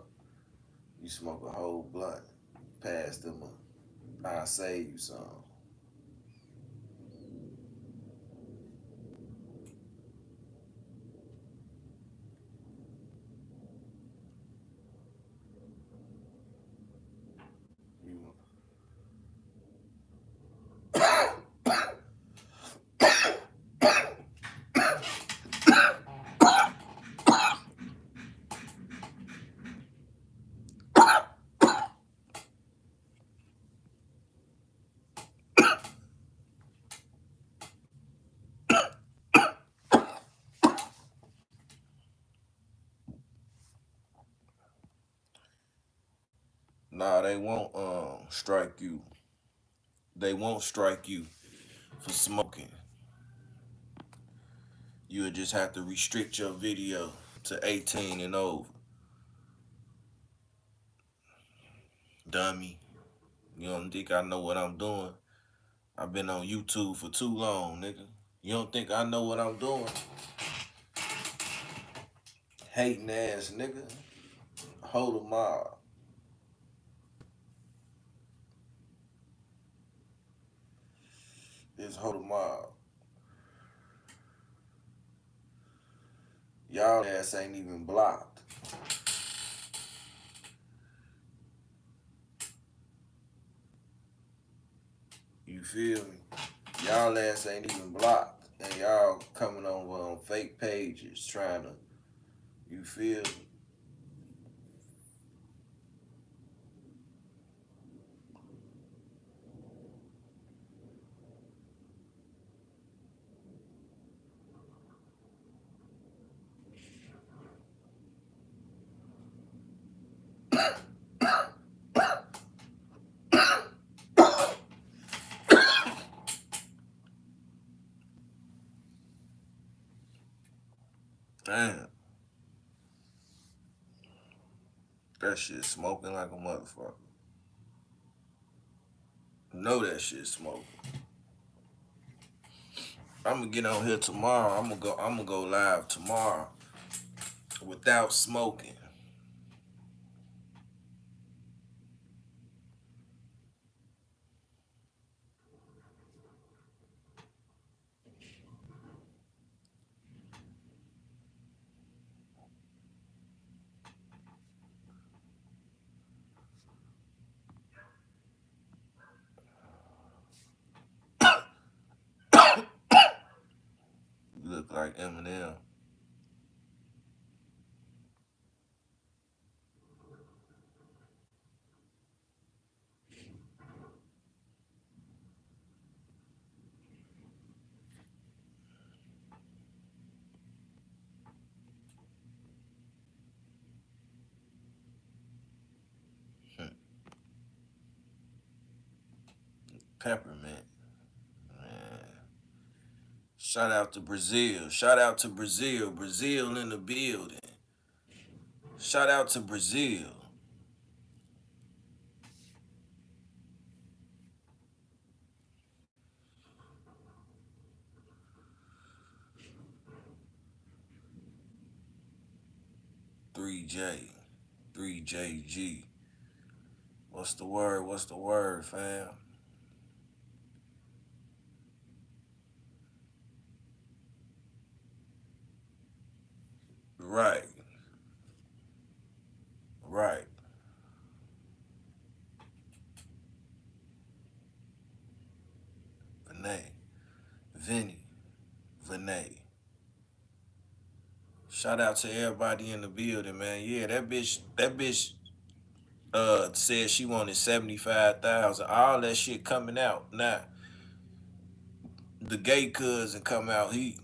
You smoke a whole blunt. Pass them up. I save you some. You Nah, they won't strike you. They won't strike you for smoking. You'll just have to restrict your video to 18 and over. Dummy. You don't think I know what I'm doing? I've been on YouTube for too long, nigga. You don't think I know what I'm doing? Hating ass nigga. Hold 'em up. Just hold 'em up. Y'all ass ain't even blocked. You feel me? Y'all ass ain't even blocked. And y'all coming over on fake pages trying to, you feel me? Damn. That shit smoking like a motherfucker. Know that shit smoking. I'm gonna get on here tomorrow. I'm gonna go live tomorrow without smoking. You look like Eminem. Peppermint. Man. Shout out to Brazil. Shout out to Brazil. Brazil in the building. Shout out to Brazil. Three J. 3JG. What's the word? What's the word, fam? Right. Right. Vinay. Vinny. Vinay. Shout out to everybody in the building, man. Yeah, that bitch said she wanted 75,000. All that shit coming out. Now, the gay cousin come out, he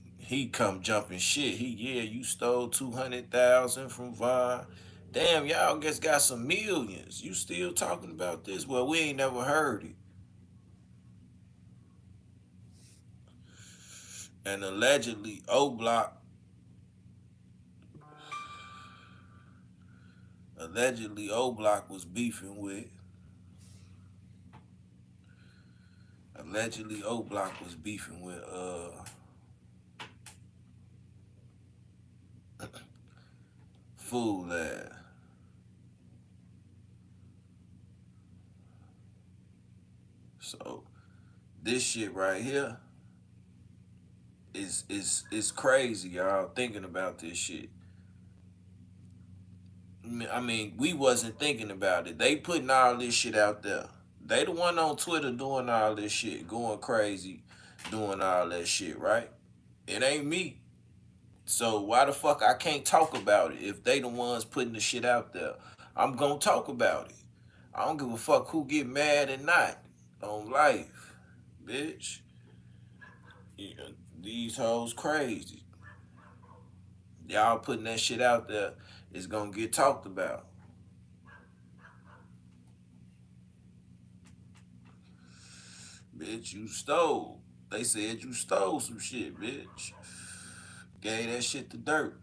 come jumping shit. You stole 200,000 from Vaughn. Damn, y'all just got some millions. You still talking about this? Well, we ain't never heard it. And allegedly O Block was beefing with. Allegedly O Block was beefing with Fool ass. So this shit right here is crazy, y'all. Thinking about this shit. I mean, we wasn't thinking about it. They putting all this shit out there. They the one on Twitter doing all this shit, going crazy, doing all that shit, right? It ain't me. So why the fuck I can't talk about it if they the ones putting the shit out there? I'm gonna talk about it. I don't give a fuck who get mad or not on life, bitch. Yeah, these hoes crazy. Y'all putting that shit out there is gonna get talked about. Bitch, you stole. They said you stole some shit, bitch. Gave that shit to Dirk.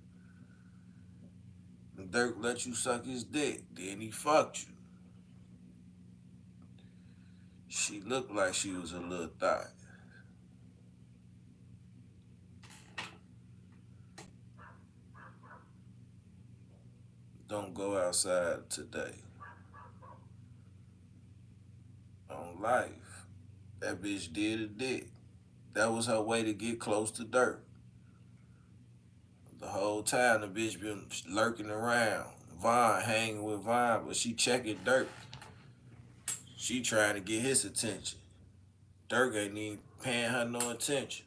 And Dirk let you suck his dick. Then he fucked you. She looked like she was a little thot. Don't go outside today. On life. That bitch did a dick. That was her way to get close to Dirk. The whole time the bitch been lurking around. Vaughn hanging with Vaughn, but she checking Dirk. She trying to get his attention. Dirk ain't even paying her no attention.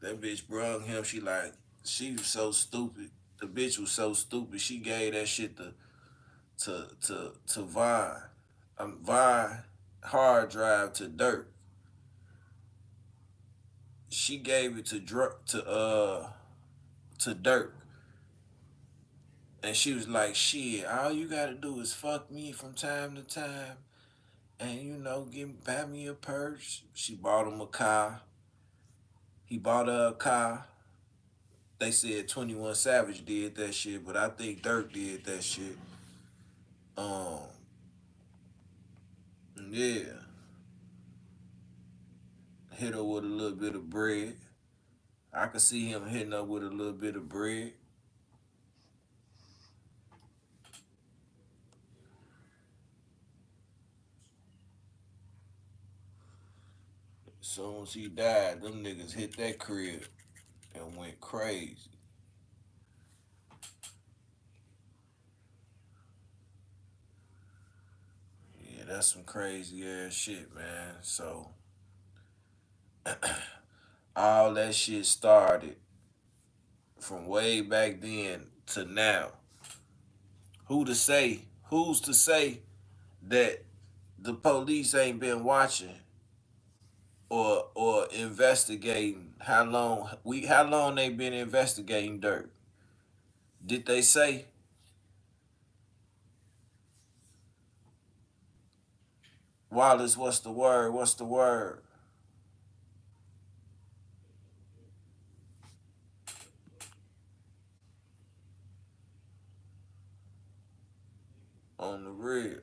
That bitch brung him. She was so stupid. The bitch was so stupid. She gave that shit to Vaughn. Vaughn hard drive to Dirk. She gave it to Dirk. And she was like, shit, all you gotta do is fuck me from time to time and, buy me a purse. She bought him a car. He bought her a car. They said 21 Savage did that shit, but I think Dirk did that shit. Um, yeah, hit her with a little bit of bread. I could see him hitting her with a little bit of bread. As soon as he died, them niggas hit that crib and went crazy. Yeah, that's some crazy ass shit, man. So all that shit started from way back then to now. Who to say? Who's to say that the police ain't been watching or investigating how long they been investigating Dirk? Did they say? Wallace, what's the word? What's the word? On the real.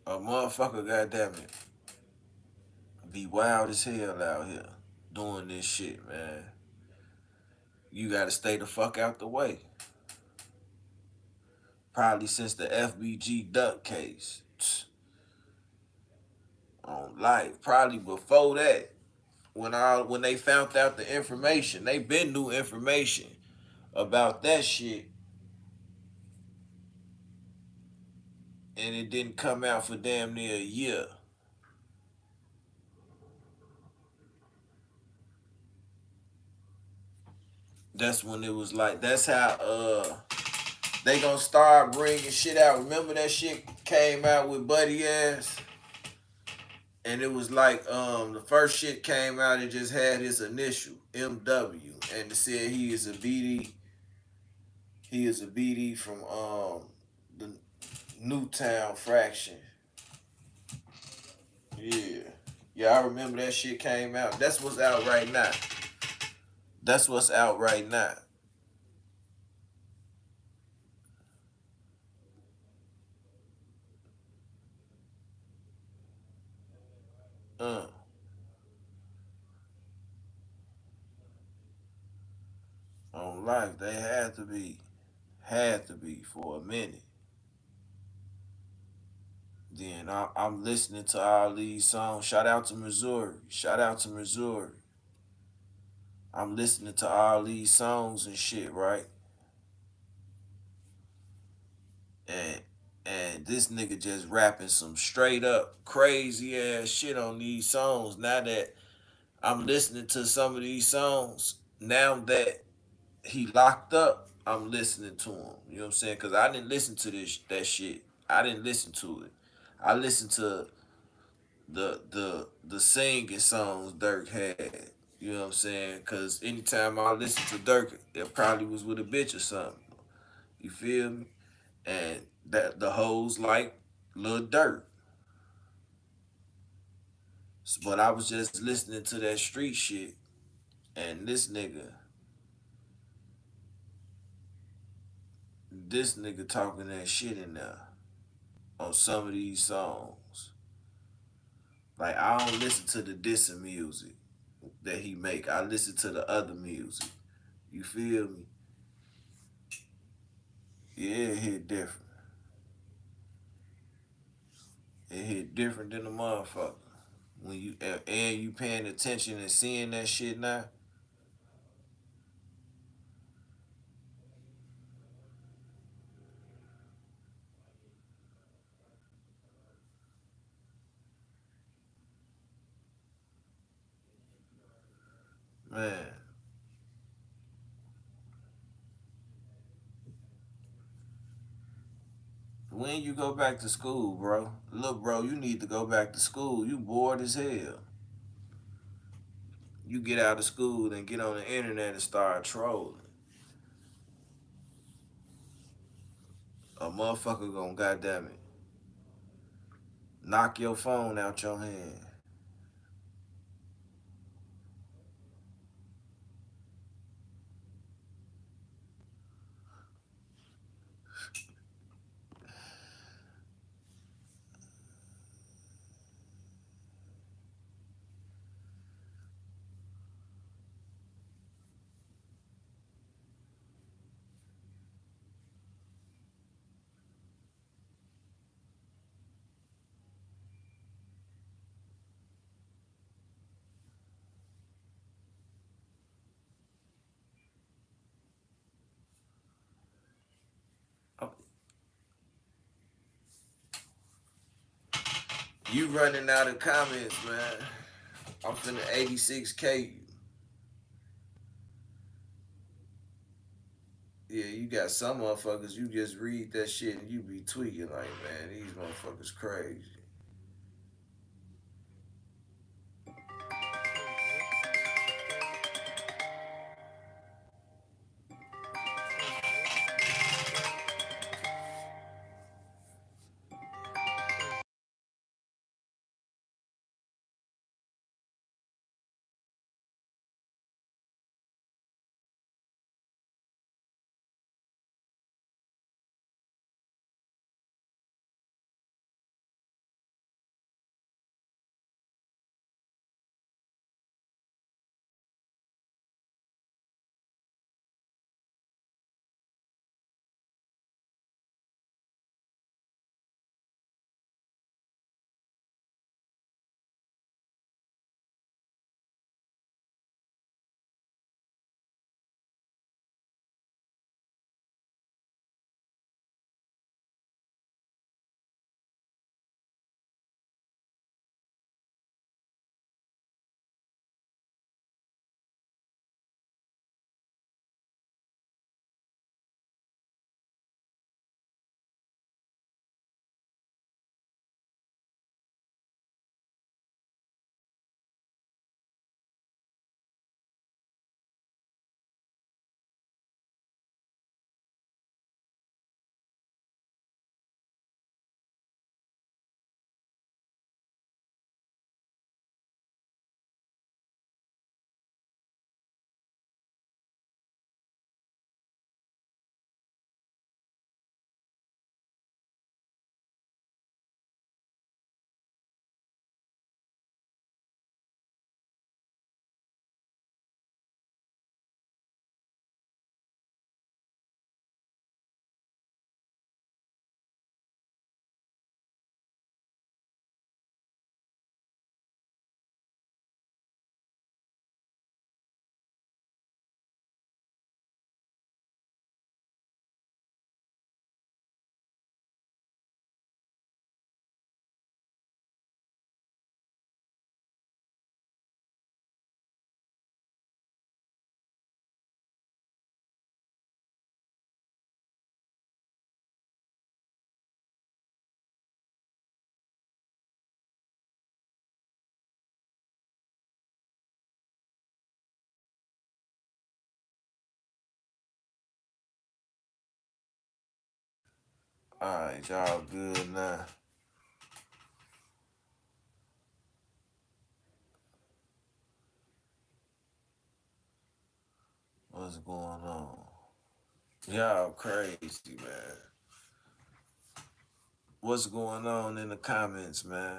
A motherfucker, goddamn it, be wild as hell out here doing this shit, man. You gotta stay the fuck out the way. Probably since the FBG Duck case. On life. Probably before that. When they found out the information, they been knew information about that shit, and it didn't come out for damn near a year. That's when it was like, that's how they gonna start bringing shit out. Remember that shit came out with Buddy Ass? And it was like the first shit came out, it just had his initial, MW, and it said he is a BD. He is a BD from the Newtown fraction. Yeah. Yeah, I remember that shit came out. That's what's out right now. That's what's out right now. Uh, on life, they had to be for a minute. Then I'm listening to all these songs. Shout out to Missouri. Shout out to Missouri. I'm listening to all these songs and shit, right? And and this nigga just rapping some straight up crazy ass shit on these songs. Now that I'm listening to some of these songs, now that he locked up, I'm listening to him. You know what I'm saying? Cause I didn't listen to that shit. I didn't listen to it. I listened to the singing songs Dirk had. You know what I'm saying? Cause anytime I listen to Dirk, it probably was with a bitch or something. You feel me? And that the hoes like Lil Durk. But I was just listening to that street shit, and this nigga talking that shit in there on some of these songs. Like I don't listen to the dissing music that he make. I listen to the other music. You feel me? Yeah, it hit different. It hit different than the motherfucker. When you paying attention and seeing that shit now, man. When you go back to school, bro? Look, bro, you need to go back to school. You bored as hell. You get out of school and get on the internet and start trolling. A motherfucker gonna goddamn it knock your phone out your hand. You running out of comments, man. I'm finna 86K you. Yeah, you got some motherfuckers, you just read that shit and you be tweaking like, man, these motherfuckers crazy. Alright, y'all good now. What's going on? Y'all crazy, man. What's going on in the comments, man?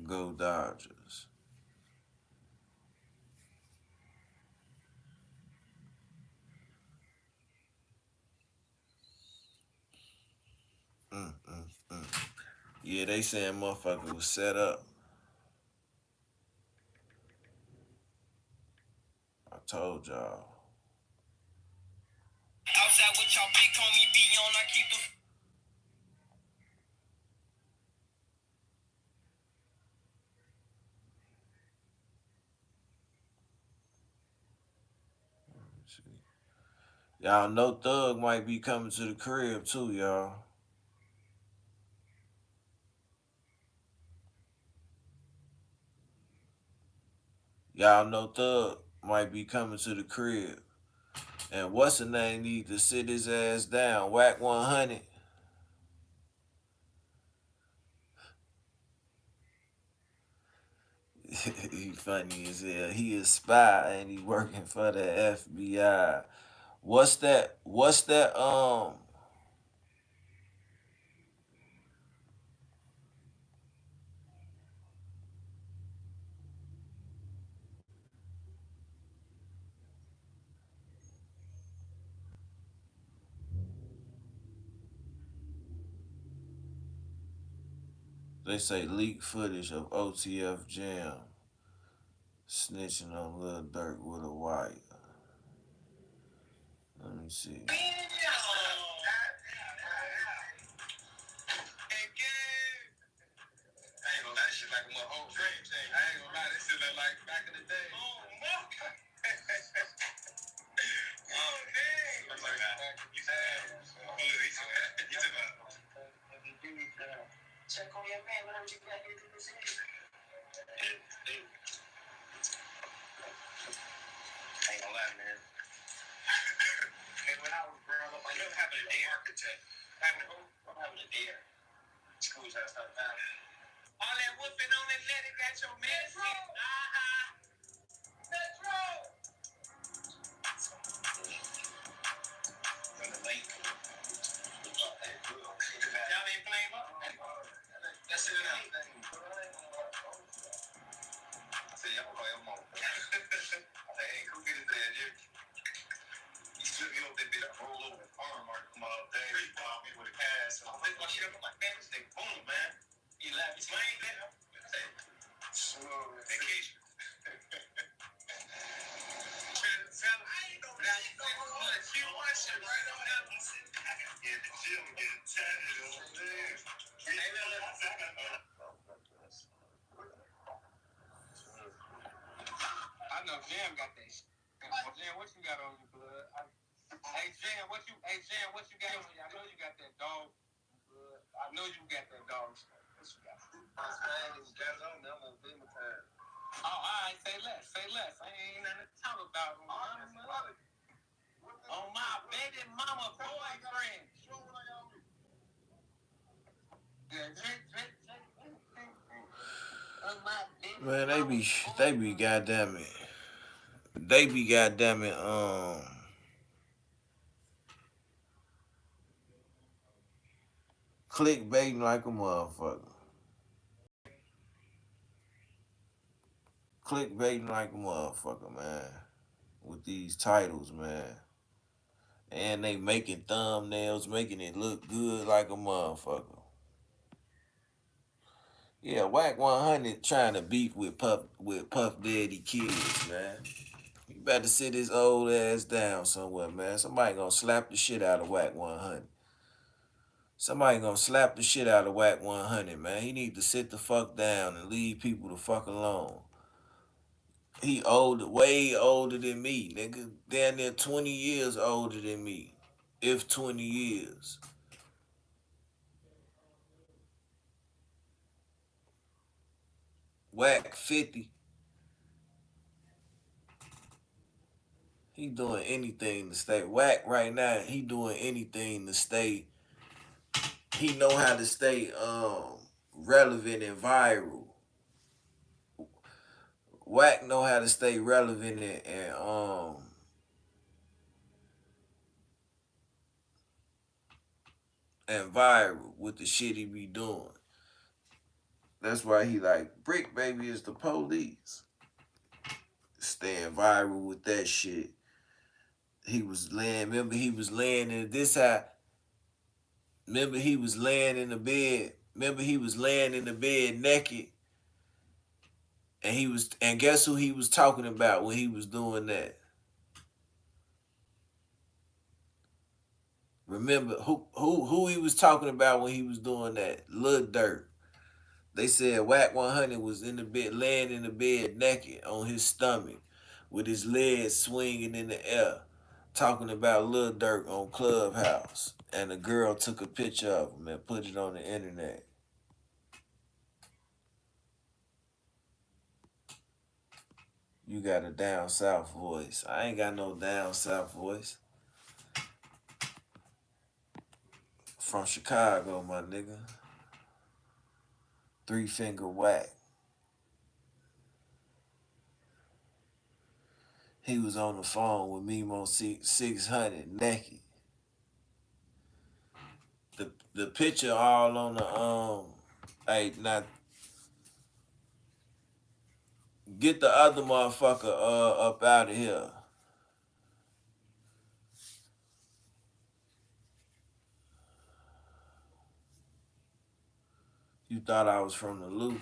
Go Dodgers. Mm, mm, mm. Yeah, they saying motherfucker was set up. I told y'all. Outside with y'all big homie be on, I keep the. Y'all know Thug might be coming to the crib too, y'all. Y'all know Thug might be coming to the crib. And what's the name need to sit his ass down? Whack 100. He funny as hell. He a spy and he working for the FBI. What's that? What's that? They say leaked footage of OTF Jam snitching on Lil Durk with a wife. Let me see. I ain't gonna lie, this shit like a little old dream thing. I ain't gonna lie, this shit look like back in the day. Oh, fuck. Oh, dang. Looks like that. You said, check on your man, what you got to do this in? I ain't gonna lie, man. Hey, when I was growing up, I never having a day architect. Having who? I'm having a day. School's out of town. All that whooping on that letter got your man sick. Metro! From the lake. Y'all ain't playing up? That's it. I said, y'all play them all. Hey, who get it there, dude? He stood me up that bit. I rolled over his arm, Mark, come out there. He popped me with a cast. I picked my shit up. I'm like, man, this thing boom, man. He laughed. He's like, ain't that? Vacation. I ain't know that. You want shit right on that. I said, I gotta get in the gym, get tatted on there. I know Jam got that shit. Jam, what you got on your blood? Hey Jam, what you got on you? I know you got that dog blood. I know you got that dog. What you got? Oh, all right, say less. I ain't nothing to talk about. On my baby mama boyfriend. Man, they be goddamn it. They be goddamn it, clickbaiting like a motherfucker. Clickbaiting like a motherfucker, man. With these titles, man. And they making thumbnails, making it look good like a motherfucker. Yeah, Whack 100 trying to beef with Puff Daddy kids, man. You better sit his old ass down somewhere, man. Somebody gonna slap the shit out of Whack 100. Somebody gonna slap the shit out of Whack 100, man. He need to sit the fuck down and leave people the fuck alone. He older, way older than me, nigga. Damn near 20 years older than me. If 20 years. Whack 50. He doing anything to stay. Whack right now, he doing anything to stay. He know how to stay relevant and viral. Whack know how to stay relevant and viral with the shit he be doing. That's why he like Brick Baby is the police. Staying viral with that shit. Remember he was laying in this how. Remember he was laying in the bed. Remember he was laying in the bed naked. And guess who he was talking about when he was doing that? Remember who he was talking about when he was doing that? Lil Durk. They said Whack 100 was in the bed, laying in the bed naked on his stomach with his legs swinging in the air, talking about Lil Durk on Clubhouse. And a girl took a picture of him and put it on the internet. You got a down south voice. I ain't got no down south voice. From Chicago, my nigga. 3-finger Whack. He was on the phone with Memo 600 naked. The picture all on the hey, now get the other motherfucker up out of here. You thought I was from the loop?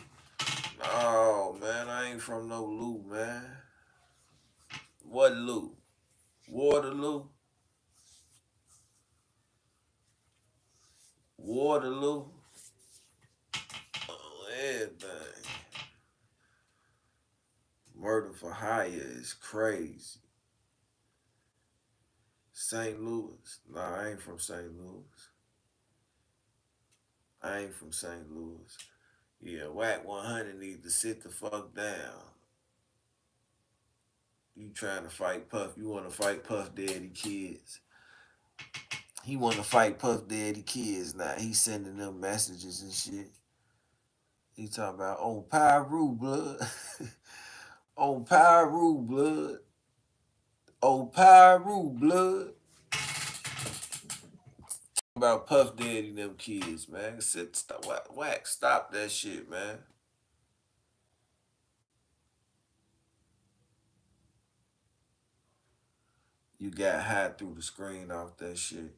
No, man, I ain't from no loop, man. What loop? Waterloo? Waterloo. Oh, everything. Murder for hire is crazy. St. Louis. Nah, I ain't from St. Louis. I ain't from St. Louis. Yeah, Whack 100 need to sit the fuck down. You trying to fight Puff. You want to fight Puff Daddy kids. He want to fight Puff Daddy kids now. He sending them messages and shit. He talking about, on Pyru blood. On Pyru blood. On Pyru blood. About Puff Daddy and them kids, man. Sit, stop, Whack, stop that shit, man. You got high through the screen off that shit.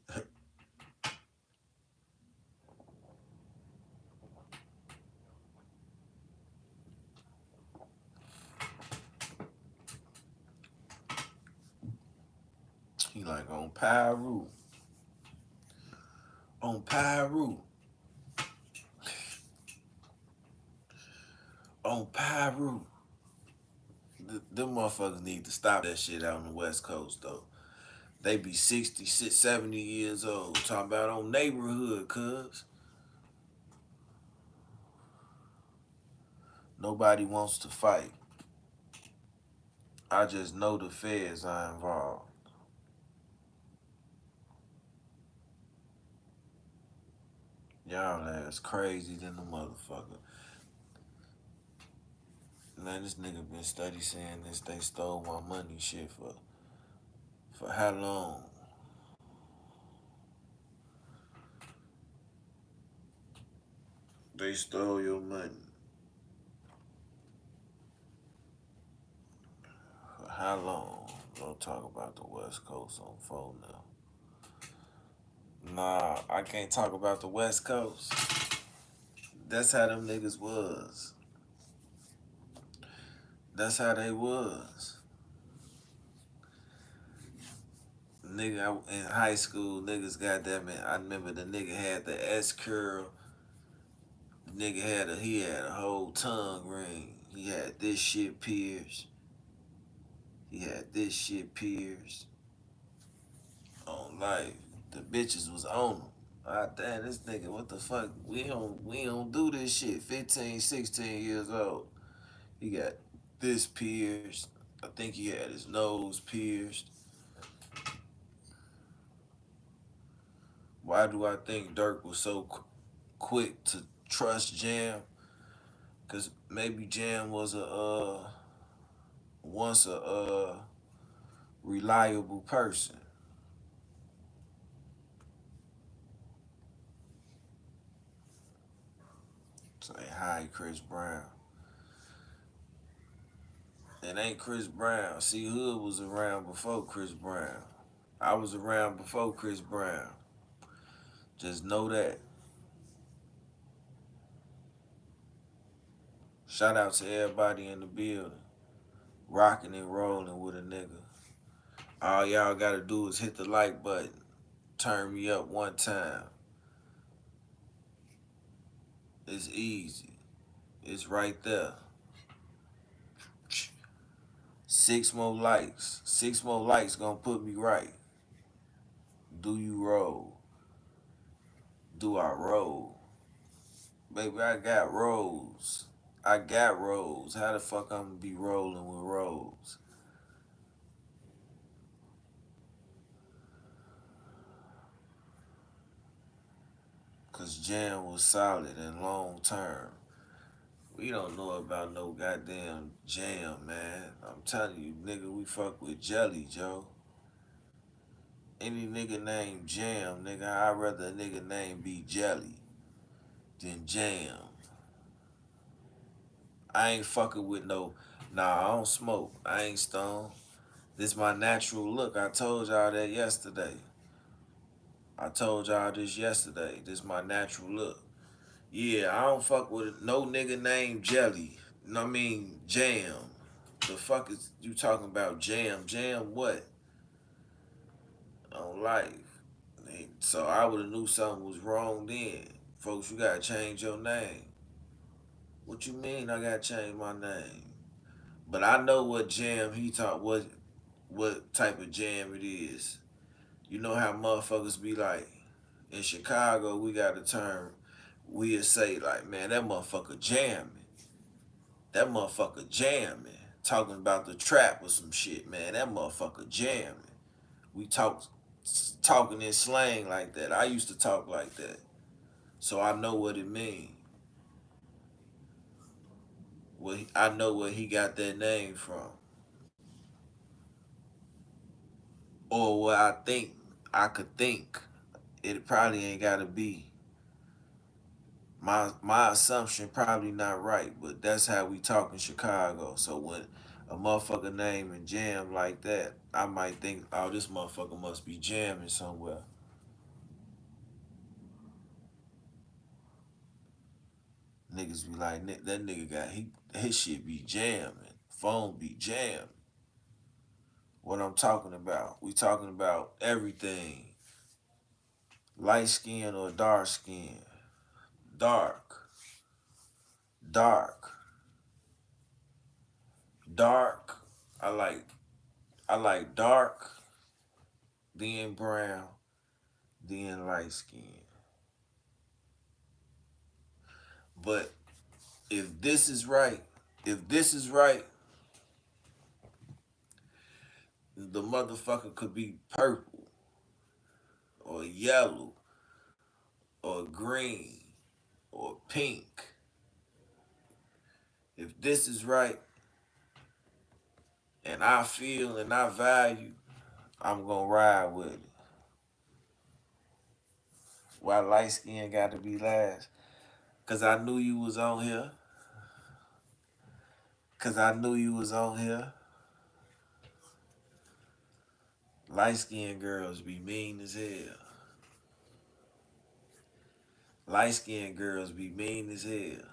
He like, on Pyru. On Pyru. On Pyru. Them motherfuckers need to stop that shit out on the West Coast, though. They be 60, 70 years old. Talking about on neighborhood, cuz. Nobody wants to fight. I just know the feds are involved. Y'all ass crazy than the motherfucker. Man, this nigga been steady saying this. They stole my money shit for how long? They stole your money. For how long? Don't talk about the West Coast on phone now. Nah, I can't talk about the West Coast. That's how them niggas was. That's how they was. Nigga, in high school, niggas got that man. I remember the nigga had the S curl. The nigga he had a whole tongue ring. He had this shit pierced. He had this shit pierced. On life. The bitches was on him. Ah, damn, this nigga, what the fuck? We don't do this shit. 15, 16 years old. He got this pierced. I think he had his nose pierced. Why do I think Dirk was so quick to trust Jam? Cause maybe Jam was once a reliable person. Say hi, Chris Brown. It ain't Chris Brown. CEE-HOOD was around before Chris Brown. I was around before Chris Brown. Just know that. Shout out to everybody in the building. Rocking and rolling with a nigga. All y'all gotta do is hit the like button. Turn me up one time. It's easy. It's right there. 6 more likes. 6 more likes gonna put me right. Do you roll? Do I roll? Baby, I got rolls. I got rolls. How the fuck I'm gonna be rolling with rolls? Cause Jam was solid and long term. We don't know about no goddamn Jam, man. I'm telling you, nigga, we fuck with Jelly, Joe. Any nigga named Jam, nigga, I'd rather a nigga name be Jelly than Jam. I ain't fucking with no, nah, I don't smoke. I ain't stoned. This my natural look. I told y'all that yesterday. I told y'all this yesterday. This my natural look. Yeah, I don't fuck with no nigga named Jelly. I mean, Jam. The fuck is you talking about? Jam? Jam what? On life. So I would have knew something was wrong then. Folks, you gotta change your name. What you mean I gotta change my name? But I know what jam he taught, what type of jam it is. You know how motherfuckers be like, in Chicago, we got a term, we'll say like, man, that motherfucker jamming. That motherfucker jamming. Talking about the trap or some shit, man. That motherfucker jamming. We talking in slang like that. I used to talk like that. So I know what it means. I know where he got that name from. Or what I could think. It probably ain't gotta be. My assumption probably not right, but that's how we talk in Chicago. So when a motherfucker name and jam like that, I might think, oh, this motherfucker must be jamming somewhere. Niggas be like, that nigga got his shit be jamming, phone be jamming. What I'm talking about? We talking about everything. Light skin or dark skin? Dark, dark, dark. I like I like dark, then brown, then light skin. But if this is right, if this is right, the motherfucker could be purple or yellow or green or pink. If this is right and I feel and I value, I'm gonna ride with it. Why light skin got to be last? Cause I knew you was on here. Cause I knew you was on here. Light skinned girls be mean as hell. Light skinned girls be mean as hell.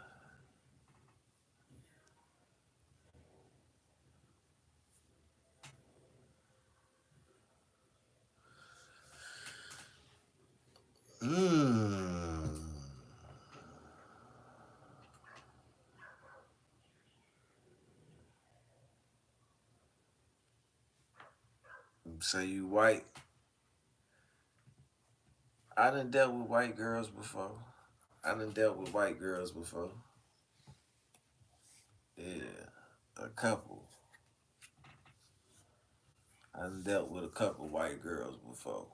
Mmm. Say you white. I done dealt with white girls before. I done dealt with white girls before. Yeah, a couple. I done dealt with a couple white girls before.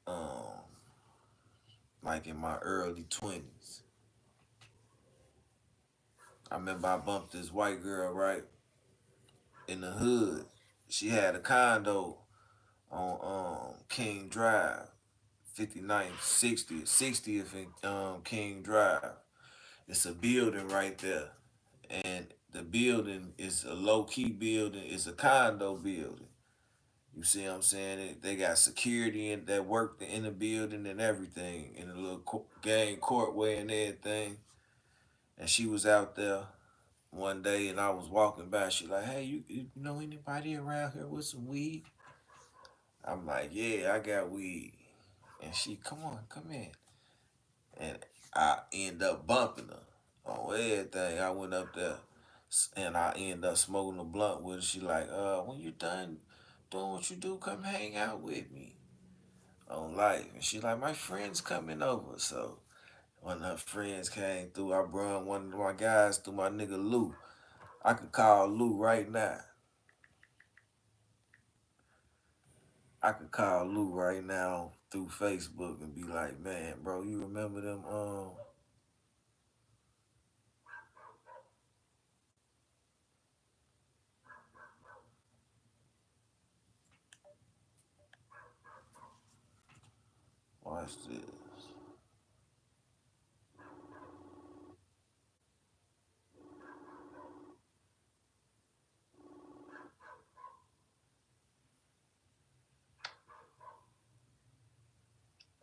Um, like in my early 20s. I remember I bumped this white girl right in the hood. She had a condo on King Drive, 59th, 60th and King Drive. It's a building right there. And the building is a low key building. It's a condo building. You see what I'm saying? They got security that worked in the building and everything, in a little gang courtway and everything. And she was out there one day, and I was walking by. She like, hey, you know anybody around here with some weed? I'm like, yeah, I got weed. And she, come on, come in. And I end up bumping her on everything. I went up there and I end up smoking a blunt with her. She like, when you done doing what you do, come hang out with me on life. And she like, my friend's coming over. So when her friends came through, I brought one of my guys through, my nigga Lou. I could call Lou right now. I could call Lou right now through Facebook and be like, man, bro, you remember them watch this.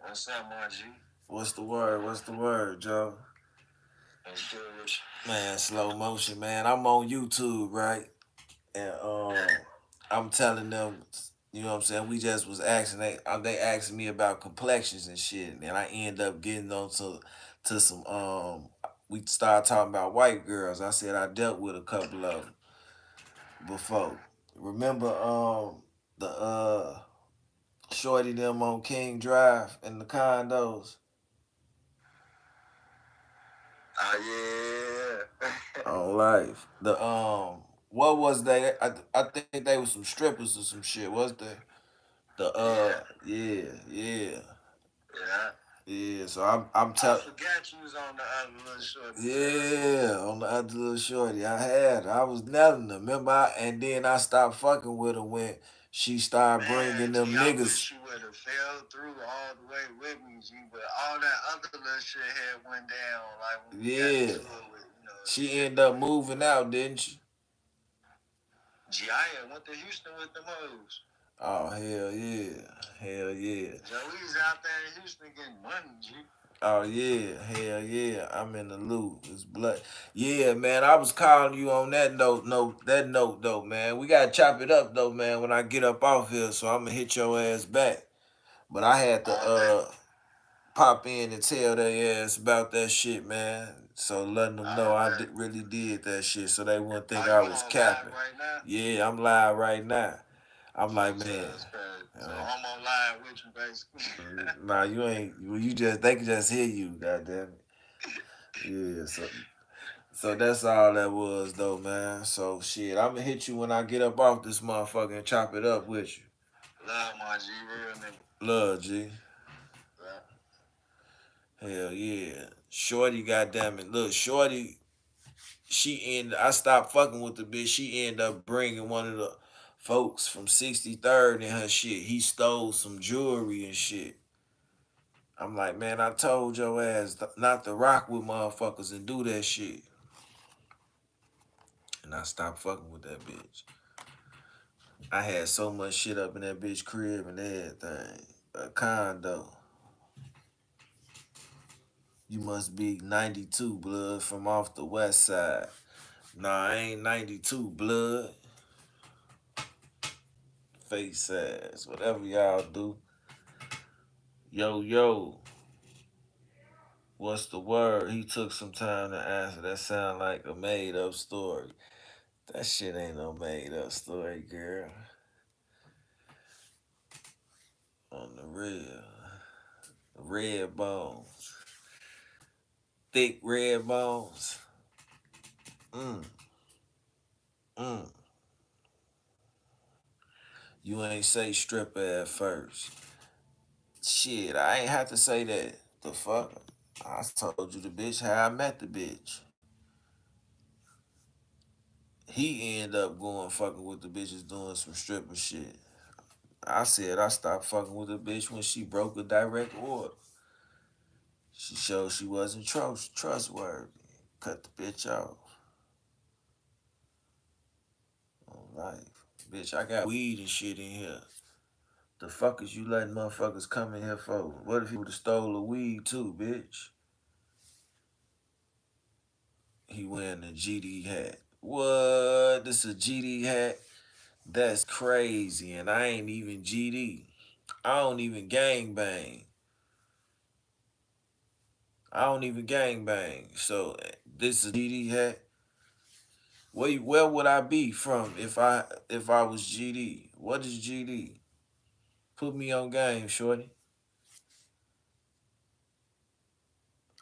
What's up, my G? What's the word? What's the word, Joe? What's good with you? Man, slow motion, man. I'm on YouTube, right? And I'm telling them You know what I'm saying? We just was asking they asking me about complexions and shit, and I end up getting on to some we started talking about white girls. I said I dealt with a couple of them before. Remember the shorty them on King Drive in the condos? Oh yeah. On life. The what was they? I think they was some strippers or some shit. Was they? The yeah. Yeah. Yeah, so I'm I telling. forgot you was on the other little shorty. Yeah, on the other little shorty, I had her. I was nailing her. Remember, and then I stopped fucking with her when she started bringing Man, them G, I niggas. wish you would have fell through all the way with me, G. But all that other little shit had went down. Like when we got Yeah, into it with, she shit. ended up moving out, didn't she? G, I had went to Houston with them hoes. Oh hell yeah, hell yeah. Joey's out there in Houston getting money, G. Oh yeah, hell yeah. I'm in the loop. It's blood. Yeah, man. I was calling you on that note. No, that note though, man. We gotta chop it up though, man. When I get up off here, so I'm gonna hit your ass back. But I had to On that. pop in and tell their ass about that shit, man. So letting them know I I bet. really did that shit, so they wouldn't think Are I you was on live capping. right now? Yeah, I'm live right now. I'm like, So man. that's crazy. So uh, I'm on live with you, basically. nah, you ain't. You just they can just hear you. Goddamn it. Yeah. So that's all that was though, man. So shit, I'm gonna hit you when I get up off this motherfucker and chop it up with you. Love my G, real nigga. Love, G. Yeah. Hell yeah. Shorty, goddamn it. Look, Shorty, I stopped fucking with the bitch. She ended up bringing one of the folks from 63rd in her shit. He stole some jewelry and shit. I'm like, man, I told your ass not to rock with motherfuckers and do that shit. And I stopped fucking with that bitch. I had so much shit up in that bitch crib and everything. A condo. You must be 92, blood, from off the west side. Nah, I ain't 92, blood. Face ass. Whatever y'all do. Yo. What's the word? He took some time to answer. That sound like a made up story. That shit ain't no made up story, girl. On the real. Red bones. Thick red bones. Mm. Mm. You ain't say stripper at first. Shit, I ain't have to say that. The fuck? I told you the bitch how I met the bitch. He ended up going fucking with the bitches doing some stripper shit. I said I stopped fucking with the bitch when she broke a direct order. She showed she wasn't trustworthy. Cut the bitch off. On life. Bitch, I got weed and shit in here. The fuck is you letting motherfuckers come in here for? What if he would've stole the weed too, bitch? He wearing a GD hat. What? This a GD hat? That's crazy. And I ain't even GD. I don't even gang bang. I don't even gang bang. So this is a GD hat. Where would I be from if I was GD? What is GD? Put me on game, shorty.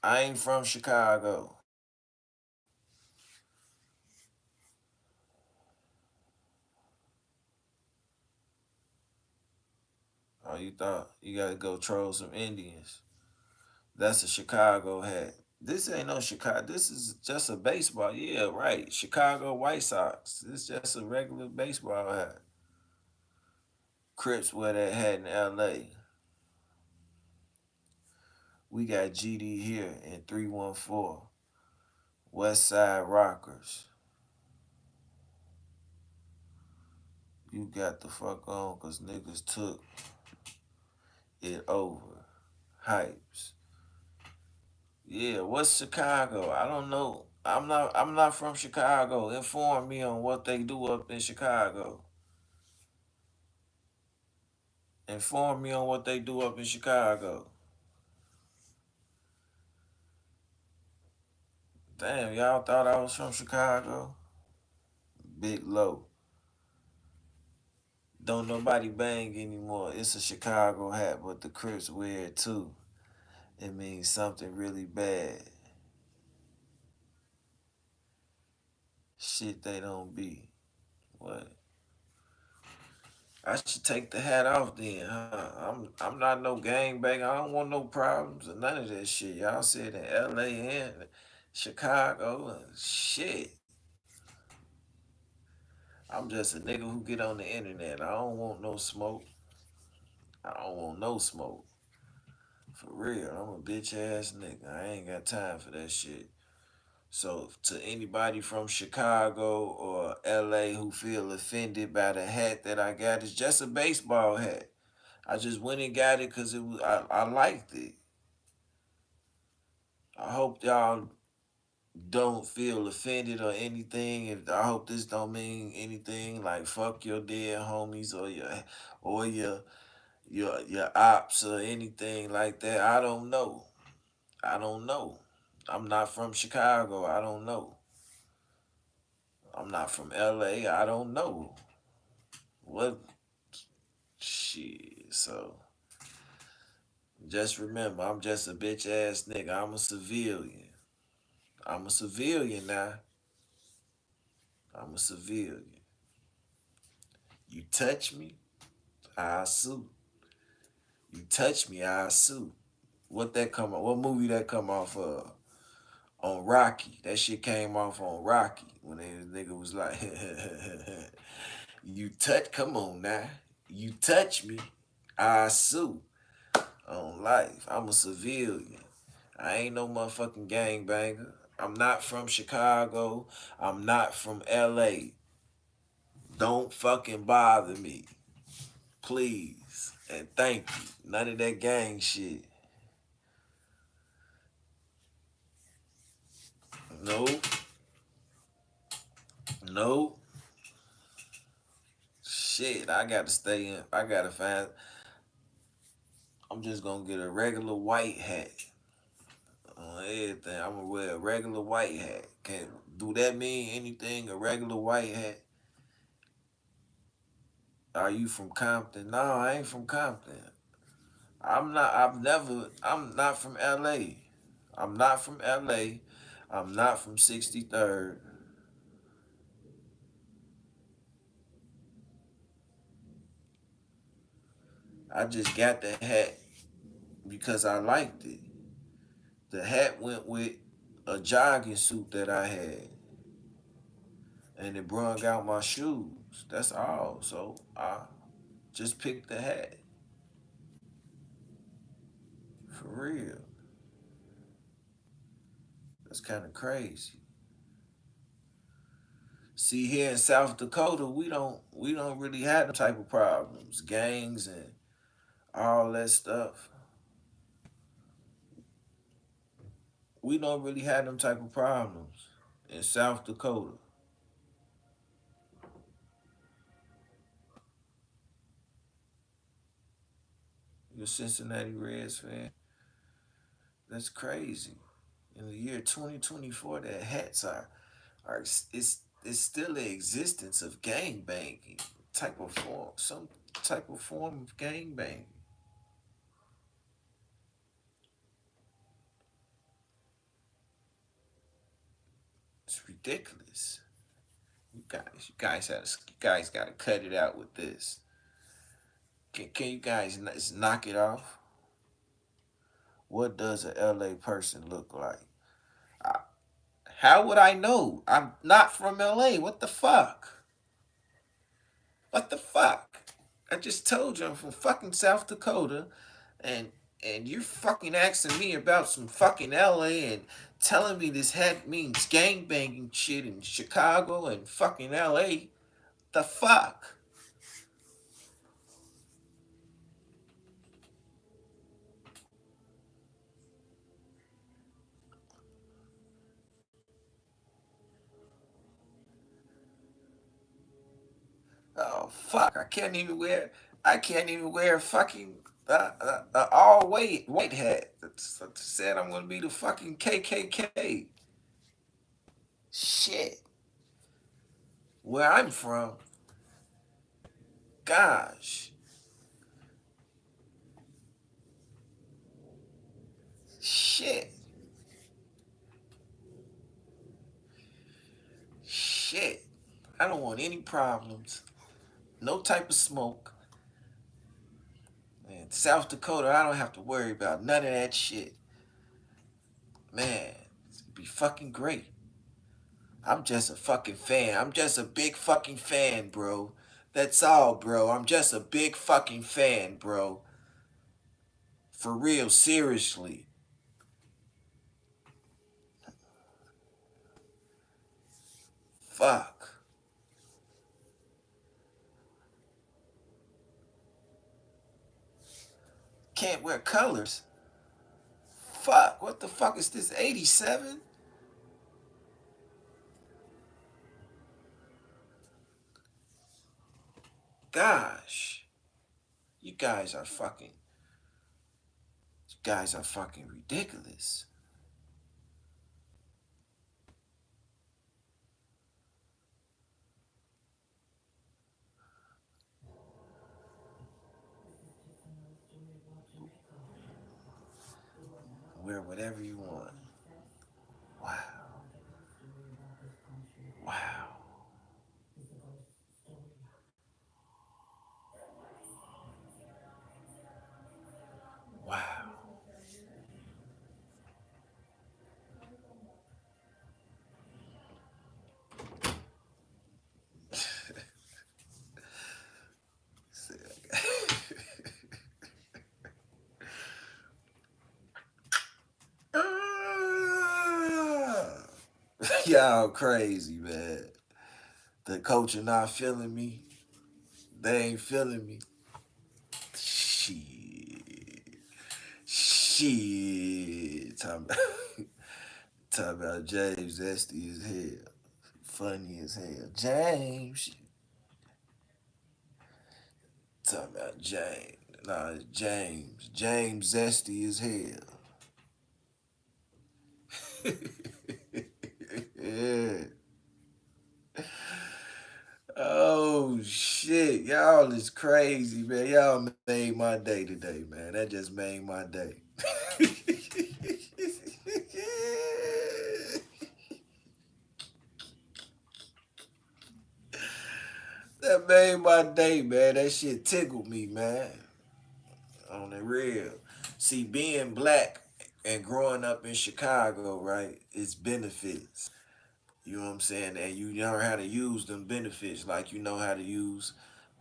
I ain't from Chicago. Oh, you thought you gotta go troll some Indians? That's a Chicago hat. This ain't no Chicago. This is just a baseball. Yeah, right. Chicago White Sox. This just a regular baseball hat. Crips wear that hat in L.A. We got GD here in 314. West Side Rockers. You got the fuck on because niggas took it over. Hypes. Yeah, what's Chicago? I don't know. I'm not from Chicago. Inform me on what they do up in Chicago. Inform me on what they do up in Chicago. Damn, y'all thought I was from Chicago? Big low. Don't nobody bang anymore. It's a Chicago hat, but the Crips wear it too. It means something really bad. Shit they don't be. What? I should take the hat off then, huh? I'm not no gangbanger. I don't want no problems or none of that shit. Y'all said in LA and Chicago and shit. I'm just a nigga who get on the internet. I don't want no smoke. I don't want no smoke. For real, I'm a bitch ass nigga. I ain't got time for that shit. So to anybody from Chicago or LA who feel offended by the hat that I got, it's just a baseball hat. I just went and got it because I liked it. I hope y'all don't feel offended or anything. If I hope this don't mean anything like fuck your dead homies or your ops or anything like that. I don't know. I don't know. I'm not from Chicago. I don't know. I'm not from LA. I don't know. What shit. So just remember, I'm just a bitch ass nigga. I'm a civilian. I'm a civilian now. I'm a civilian. You touch me, I sue. You touch me, I sue. What that come off? What movie that come off of? On Rocky. That shit came off on Rocky when the nigga was like, "You touch, come on now. You touch me, I sue." On life, I'm a civilian. I ain't no motherfucking gangbanger. I'm not from Chicago. I'm not from LA. Don't fucking bother me. Please. And thank you. None of that gang shit. No. No. Shit. I gotta stay in. I gotta find. I'm just gonna get a regular white hat on everything. I'm gonna wear a regular white hat. Can do that mean anything? A regular white hat? Are you from Compton? No, I ain't from Compton. I'm not. I've never. I'm not from LA. I'm not from LA. I'm not from 63rd. I just got the hat because I liked it. The hat went with a jogging suit that I had, and it brung out my shoes. That's all. So I just picked the hat. For real. That's kind of crazy. See, here in South Dakota, we don't really have them type of problems, gangs and all that stuff. We don't really have them type of problems in South Dakota. You're a Cincinnati Reds fan. That's crazy. In the year 2024, that hats are it's still the existence of gang banging type of form, some type of form of gang banging. It's ridiculous. You guys got to cut it out with this. Can you guys just knock it off? What does a LA person look like? I, how would I know? I'm not from LA. What the fuck? What the fuck? I just told you I'm from fucking South Dakota, and you're fucking asking me about some fucking LA and telling me this hat means gangbanging shit in Chicago and fucking LA. The fuck? Oh fuck! I can't even wear. I can't even wear a fucking all white hat. That's said I'm gonna be the fucking KKK. Shit. Where I'm from, gosh, shit, shit. I don't want any problems. No type of smoke. Man, South Dakota, I don't have to worry about none of that shit. Man, it'd be fucking great. I'm just a fucking fan. I'm just a big fucking fan, bro. That's all, bro. I'm just a big fucking fan, bro. For real, seriously. Fuck. Can't wear colors. Fuck. What the fuck is this? 87? Gosh. You guys are fucking. You guys are fucking ridiculous. Wear whatever you want. Wow. Wow. Wow. Y'all crazy, man. The coach are not feeling me. They ain't feeling me. Shit. Shit. Talking about James zesty as hell. Funny as hell. James. Talking about James. Nah, it's James. James zesty as hell. Yeah. Oh shit. Y'all is crazy, man. Y'all made my day today, man. That just made my day. That made my day, man. That shit tickled me, man. On the real. See, being black and growing up in Chicago, right, it's benefits. You know what I'm saying? And you know how to use them benefits like you know how to use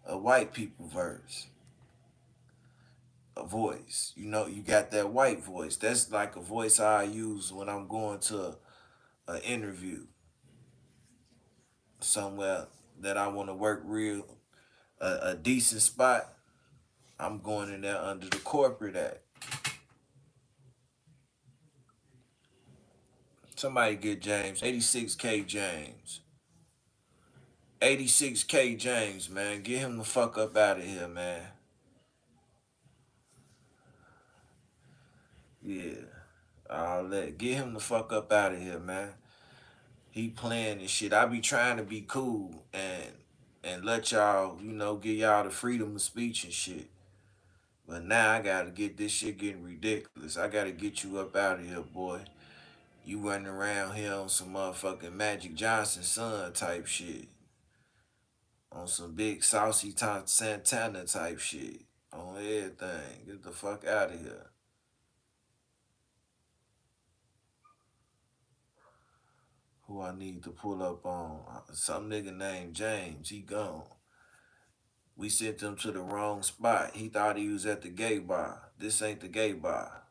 a white people verse, a voice. You know, you got that white voice. That's like a voice I use when I'm going to an interview somewhere that I want to work real, a decent spot. I'm going in there under the corporate act. Somebody get James. 86K James. 86K James, man. Get him the fuck up out of here, man. Yeah. Get him the fuck up out of here, man. He playing this shit. I be trying to be cool and let y'all, give y'all the freedom of speech and shit. But now I gotta get this shit getting ridiculous. I gotta get you up out of here, boy. You running around here on some motherfucking Magic Johnson son type shit. On some big saucy Santana type shit. On everything. Get the fuck out of here. Who I need to pull up on? Some nigga named James. He gone. We sent him to the wrong spot. He thought he was at the gay bar. This ain't the gay bar.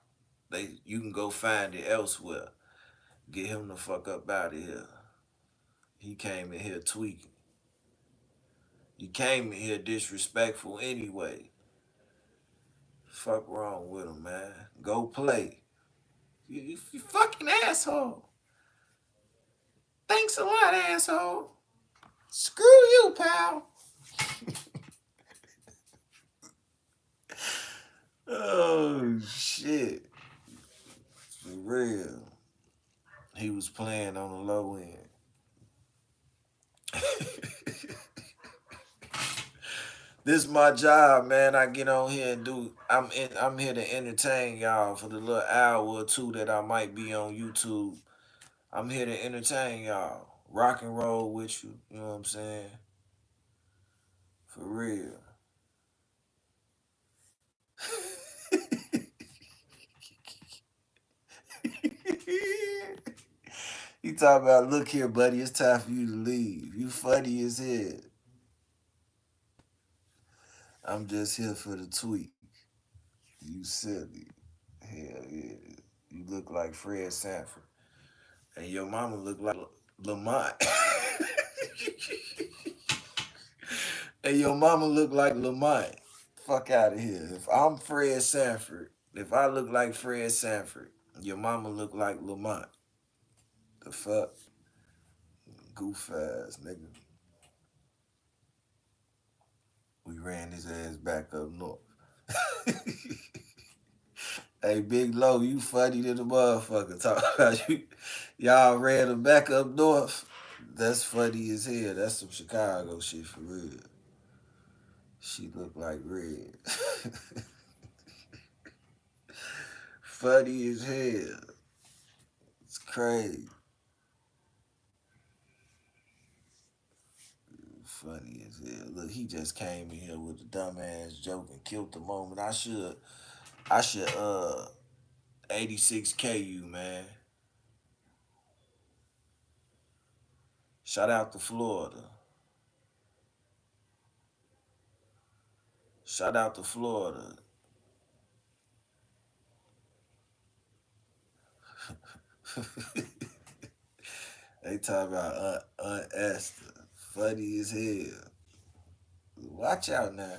You can go find it elsewhere. Get him the fuck up out of here. He came in here tweaking. He came in here disrespectful anyway. Fuck wrong with him, man. Go play. You fucking asshole. Thanks a lot, asshole. Screw you, pal. Oh shit. For real. He was playing on the low end. This is my job, man. I get on here and do. I'm here to entertain y'all for the little hour or two that I might be on YouTube. I'm here to entertain y'all, rock and roll with you. You know what I'm saying? For real. He talking about, look here, buddy. It's time for you to leave. You funny as hell. I'm just here for the tweet. You silly. Hell yeah. You look like Fred Sanford. And your mama look like Lamont. And your mama look like Lamont. Fuck out of here. If I'm Fred Sanford, if I look like Fred Sanford, your mama look like Lamont. The fuck? Goof ass, nigga. We ran his ass back up north. Hey, Big Low, you funny to the motherfucker. Talk about you. Y'all ran him back up north. That's funny as hell. That's some Chicago shit for real. She look like red. Funny as hell. It's crazy. Funny as hell. Look, he just came in here with a dumbass joke and killed the moment. I should 86K you, man. Shout out to Florida. Shout out to Florida. They talk about Aunt Esther. Funny as hell. Watch out now.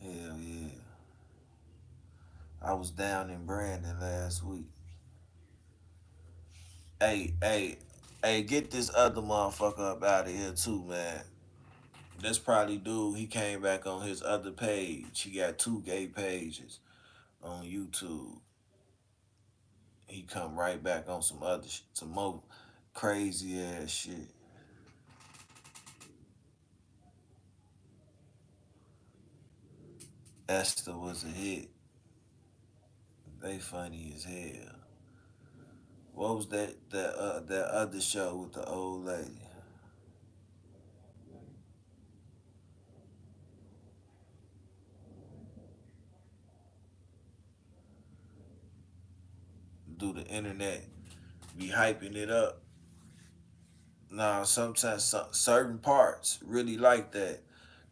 Hell yeah. I was down in Brandon last week. Hey, hey, hey, get this other motherfucker up out of here too, man. That's probably dude. He came back on his other page. He got two gay pages on YouTube. He come right back on some other some more crazy ass shit. Esther was a hit. They funny as hell. What was that other show with the old lady? Do the internet be hyping it up? Nah, sometimes certain parts really like that.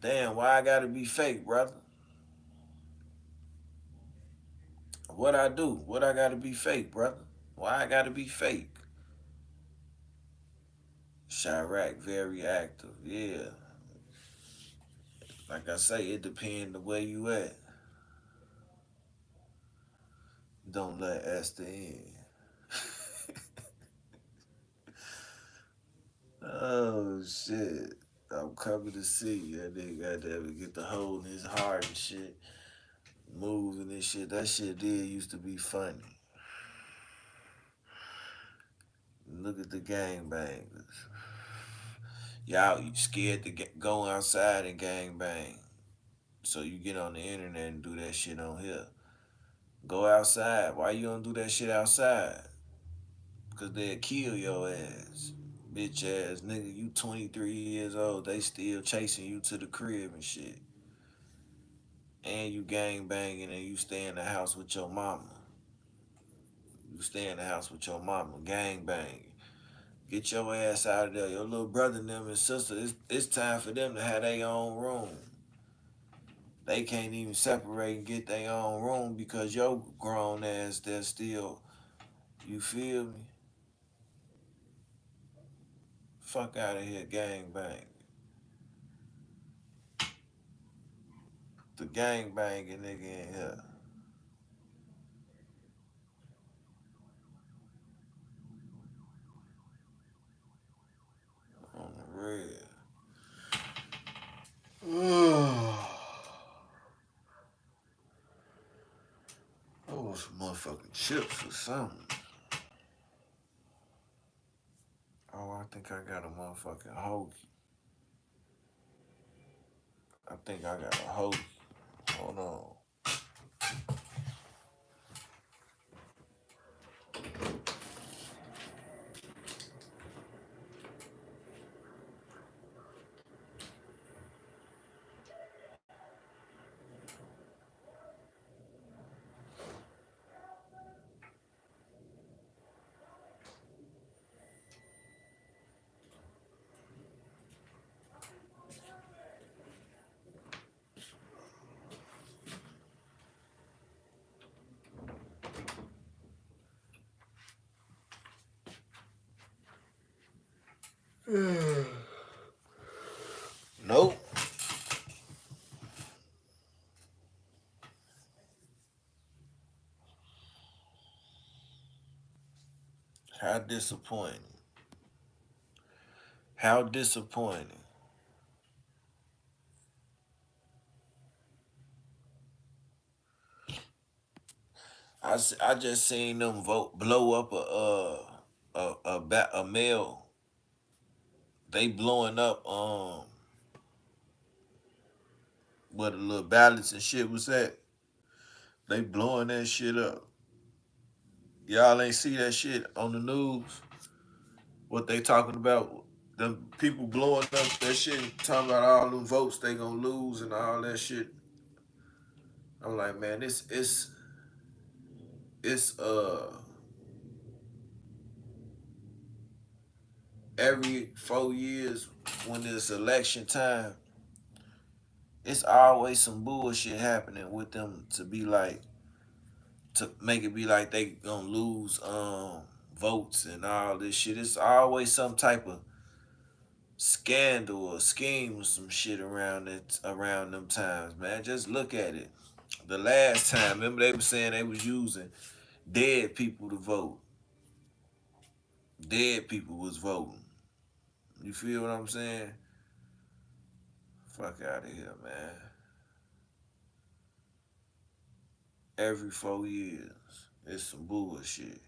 Damn, why I gotta be fake, brother? What I do? What I gotta be fake, brother? Why I gotta be fake? Chirac, very active. Yeah. Like I say, it depends the way you at. Don't let Esther in. Oh shit. I'm coming to see you. That nigga got to get the hole in his heart and shit. Moving and shit. That shit did used to be funny. Look at the gangbangers. Y'all you scared to go outside and gangbang. So you get on the internet and do that shit on here. Go outside. Why you don't do that shit outside? Because they'll kill your ass. Bitch ass nigga, you 23 years old. They still chasing you to the crib and shit. And you gang banging and you stay in the house with your mama. You stay in the house with your mama, gang banging. Get your ass out of there. Your little brother and them and sister, it's time for them to have their own room. They can't even separate and get their own room because your grown ass they're still, you feel me? Fuck out of here, gang bang. The gang banging nigga in here. motherfucking chips or something. Oh, I think I got a motherfucking hoagie. I think I got a hoagie. Hold on. Nope. How disappointing. How disappointing. I just seen them blow up a mail. They blowing up where the little ballots and shit was at. They blowing that shit up. Y'all ain't see that shit on the news. What they talking about? Them people blowing up that shit, talking about all them votes they gonna lose and all that shit. I'm like, man, it's every 4 years when it's election time, it's always some bullshit happening with them to be like to make it be like they gonna lose votes and all this shit. It's always some type of scandal or scheme or some shit around them times, man. Just look at it. The last time, remember they were saying they was using dead people to vote. Dead people was voting. You feel what I'm saying? Fuck out of here, man. Every 4 years, it's some bullshit.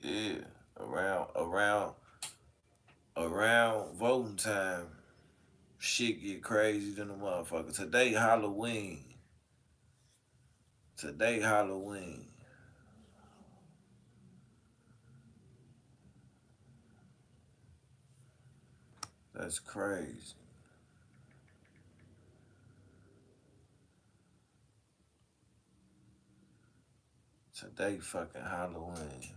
Yeah, around voting time, shit get crazy than a motherfucker. Today Halloween. Today Halloween. That's crazy. Today fucking Halloween.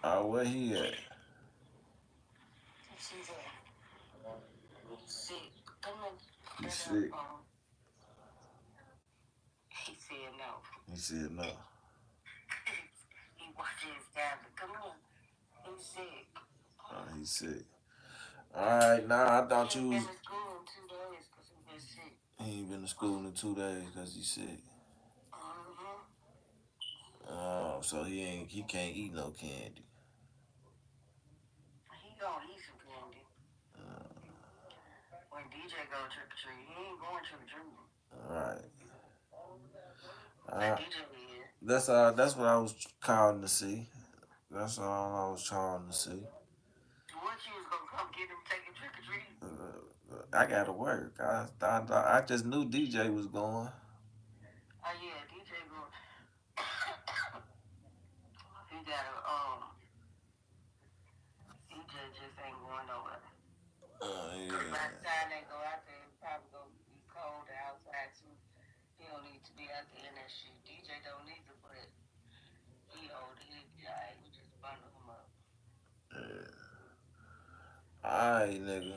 Oh, where he at? He sick. He said no. He said no. He watching his tablet. Come on. He's sick. Oh, he's sick. Alright, nah, I thought you He was. ain't been to school in 2 days because he been sick. He ain't been to school in 2 days because he's sick. Mm-hmm. Oh, so he can't eat no candy. He gonna eat some candy. When DJ go trick or treat, he ain't going trick or treating. Alright. But DJ is. That's what I was calling to see. That's all I was trying to see. What you was gonna come get him taking trick or treating? I gotta work. I just knew DJ was going. Oh yeah, DJ going. He got a DJ just ain't going nowhere. Yeah. By the time they go out there, it's probably gonna be cold outside too. He don't need to be out there in that shit. DJ don't need to, but he old. We just bundle him up. All Alright, nigga.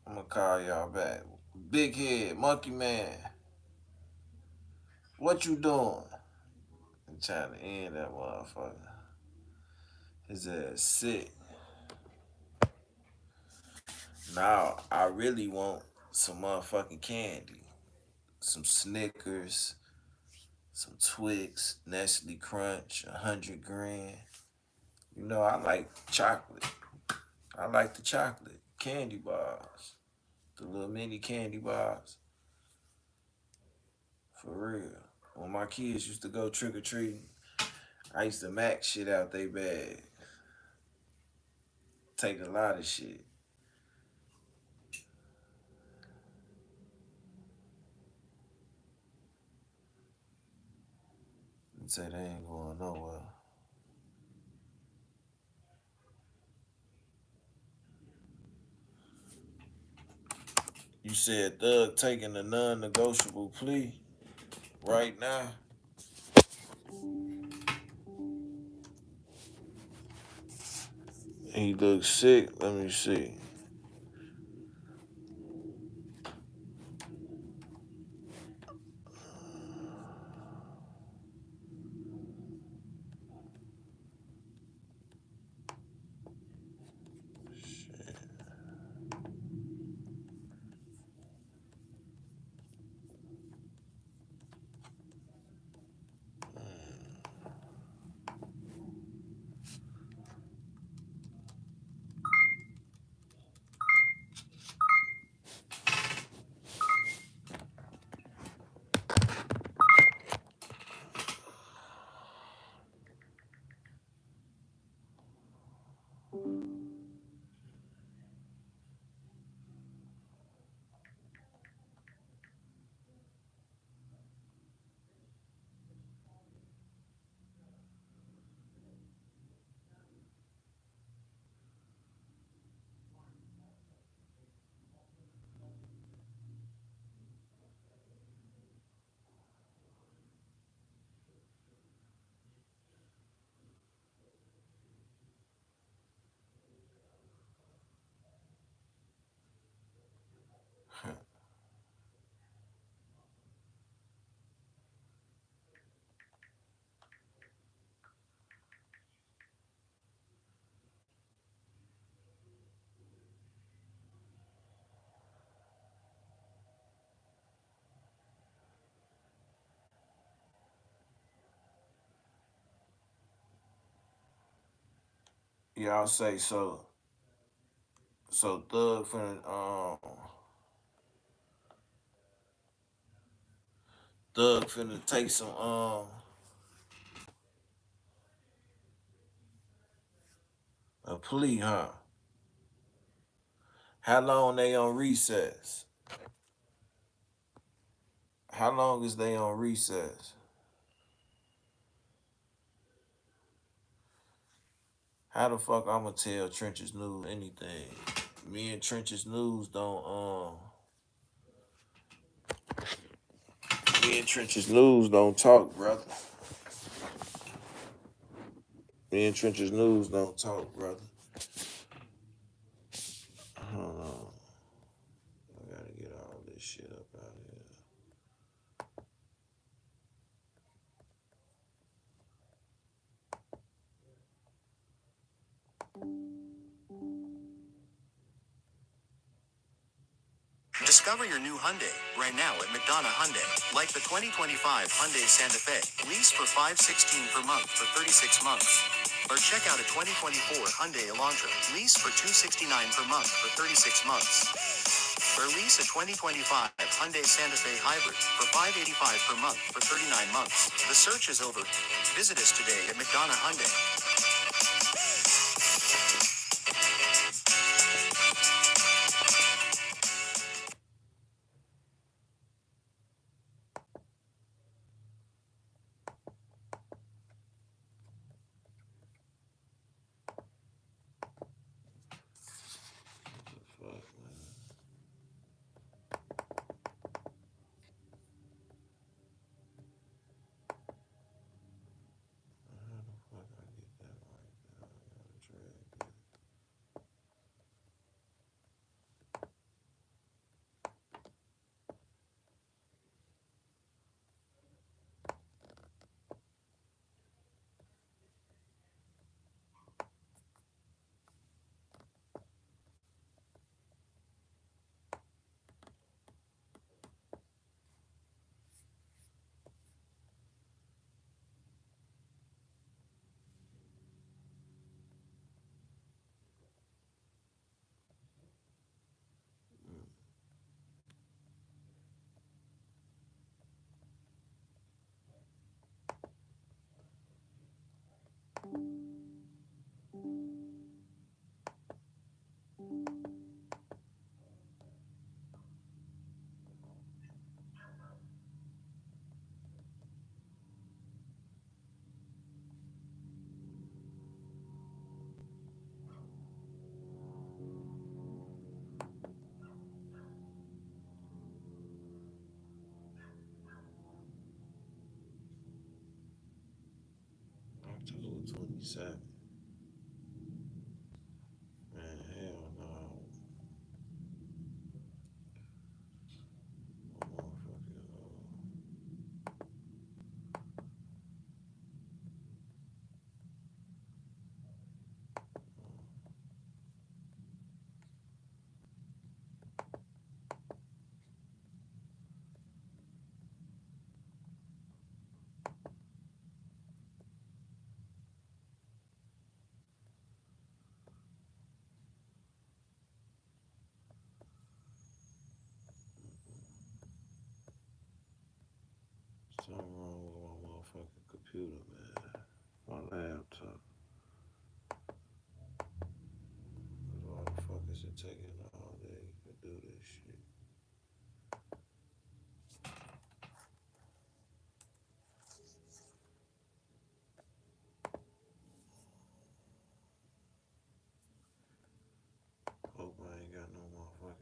I'm gonna call y'all back. Big head, monkey man. What you doing? I'm trying to end that motherfucker. His ass sick. Now, I really want some motherfucking candy. Some Snickers, some Twix, Nestle Crunch, 100 grand. You know, I like chocolate. I like the chocolate. Candy bars. The little mini candy bars. For real. When my kids used to go trick or treating, I used to max shit out they bag. Take a lot of shit. And say they ain't going nowhere. You said Thug taking a non-negotiable plea right now. He looks sick. Let me see. Y'all say so. So Thug finna take some a plea, huh? How long they on recess? How long is they on recess? How the fuck I'ma tell Trenches News anything? Me and Trenches News don't me and Trenches News don't talk, brother. Me and Trenches News don't talk, brother. Hold on. I gotta get all this shit up out of here. Discover your new Hyundai right now at McDonough Hyundai. Like the 2025 Hyundai Santa Fe, lease for $516 per month for 36 months. Or check out a 2024 Hyundai Elantra, lease for $269 per month for 36 months. Or lease a 2025 Hyundai Santa Fe Hybrid for $585 per month for 39 months. The search is over. Visit us today at McDonough Hyundai. Fuck, man. How the fuck I get that? October 27th. Man, hell no. Something wrong with my motherfucking computer, man. My laptop. Why the fuck is it taking all day to do this shit? Hope I ain't got no motherfucking.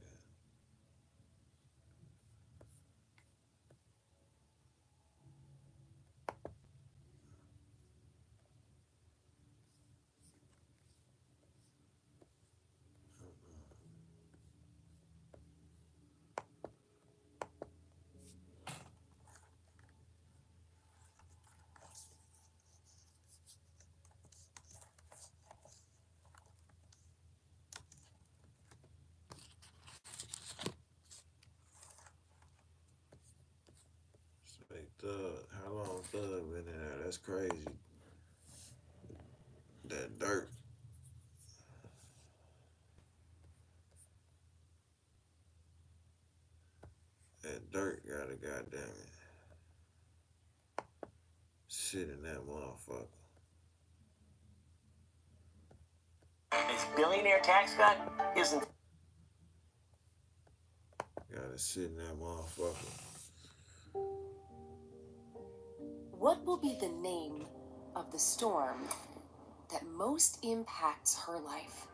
Say Thug, how long Thug been in there? That's crazy. That dirt. That dirt gotta goddamn it. Sit in that motherfucker. This billionaire tax cut isn't. Gotta sit in that motherfucker. What will be the name of the storm that most impacts her life?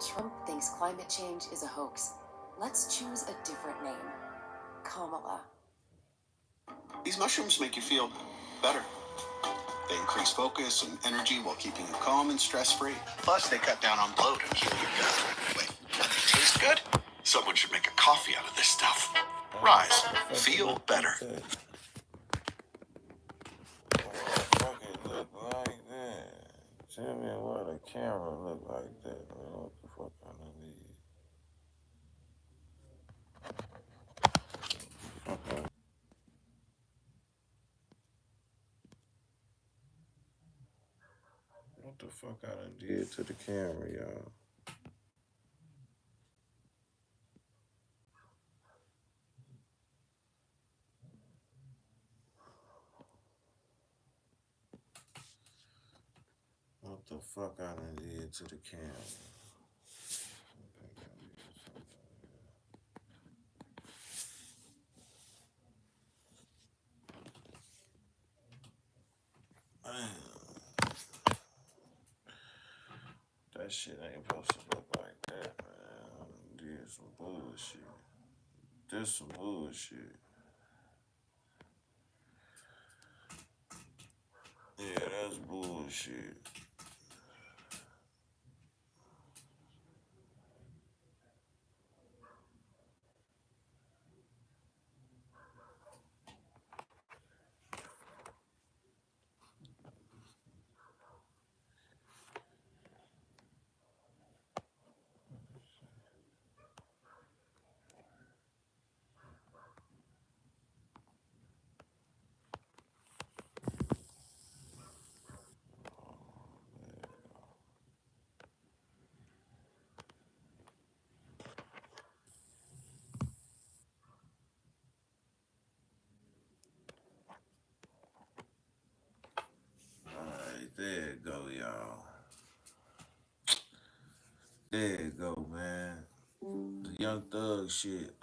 Trump thinks climate change is a hoax. Let's choose a different name. Kamala. These mushrooms make you feel better. They increase focus and energy while keeping you calm and stress-free. Plus, they cut down on bloat and heal your gut. Wait, and they taste good? Someone should make a coffee out of this stuff. Rise. Feel better. Fucking look like that. Tell me why the camera look like that, man. What the fuck I need? What the fuck I done did to the camera, y'all? What the fuck I done did to the camera? That shit ain't supposed to look like that, man. I done did some bullshit. This some bullshit. Yeah, that's bullshit. Alright, there it go, y'all. There it go, man. The Young Thug shit,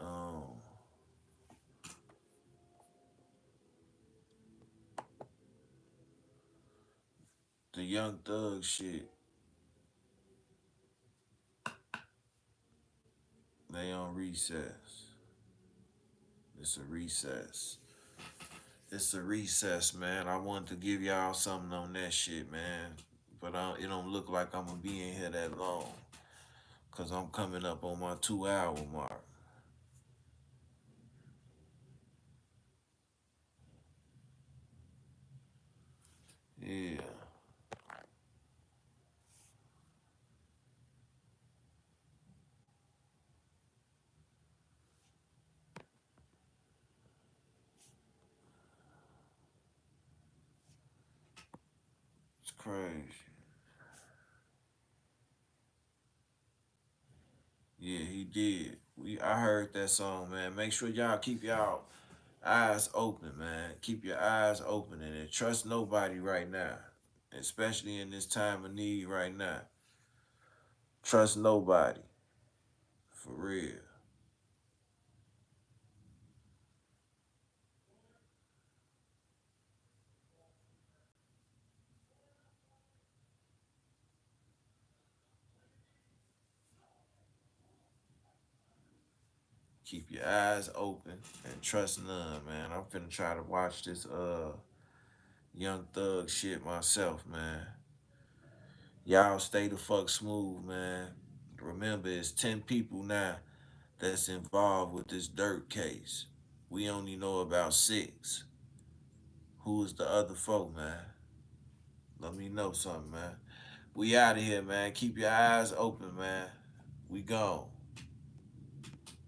the Young Thug shit, they on recess. It's a recess. It's a recess, man. I wanted to give y'all something on that shit, man. But it don't look like I'm gonna be in here that long. Cause I'm coming up on my 2 hour mark. Yeah. It's crazy. Yeah, he did. I heard that song, man. Make sure y'all keep y'all eyes open, man. Keep your eyes open and trust nobody right now. Especially in this time of need right now. Trust nobody. For real. Keep your eyes open and trust none, man. I'm finna try to watch this Young Thug shit myself, man. Y'all stay the fuck smooth, man. Remember, it's 10 people now that's involved with this dirt case. We only know about 6. Who is the other 4, man? Let me know something, man. We out of here, man. Keep your eyes open, man. We gone.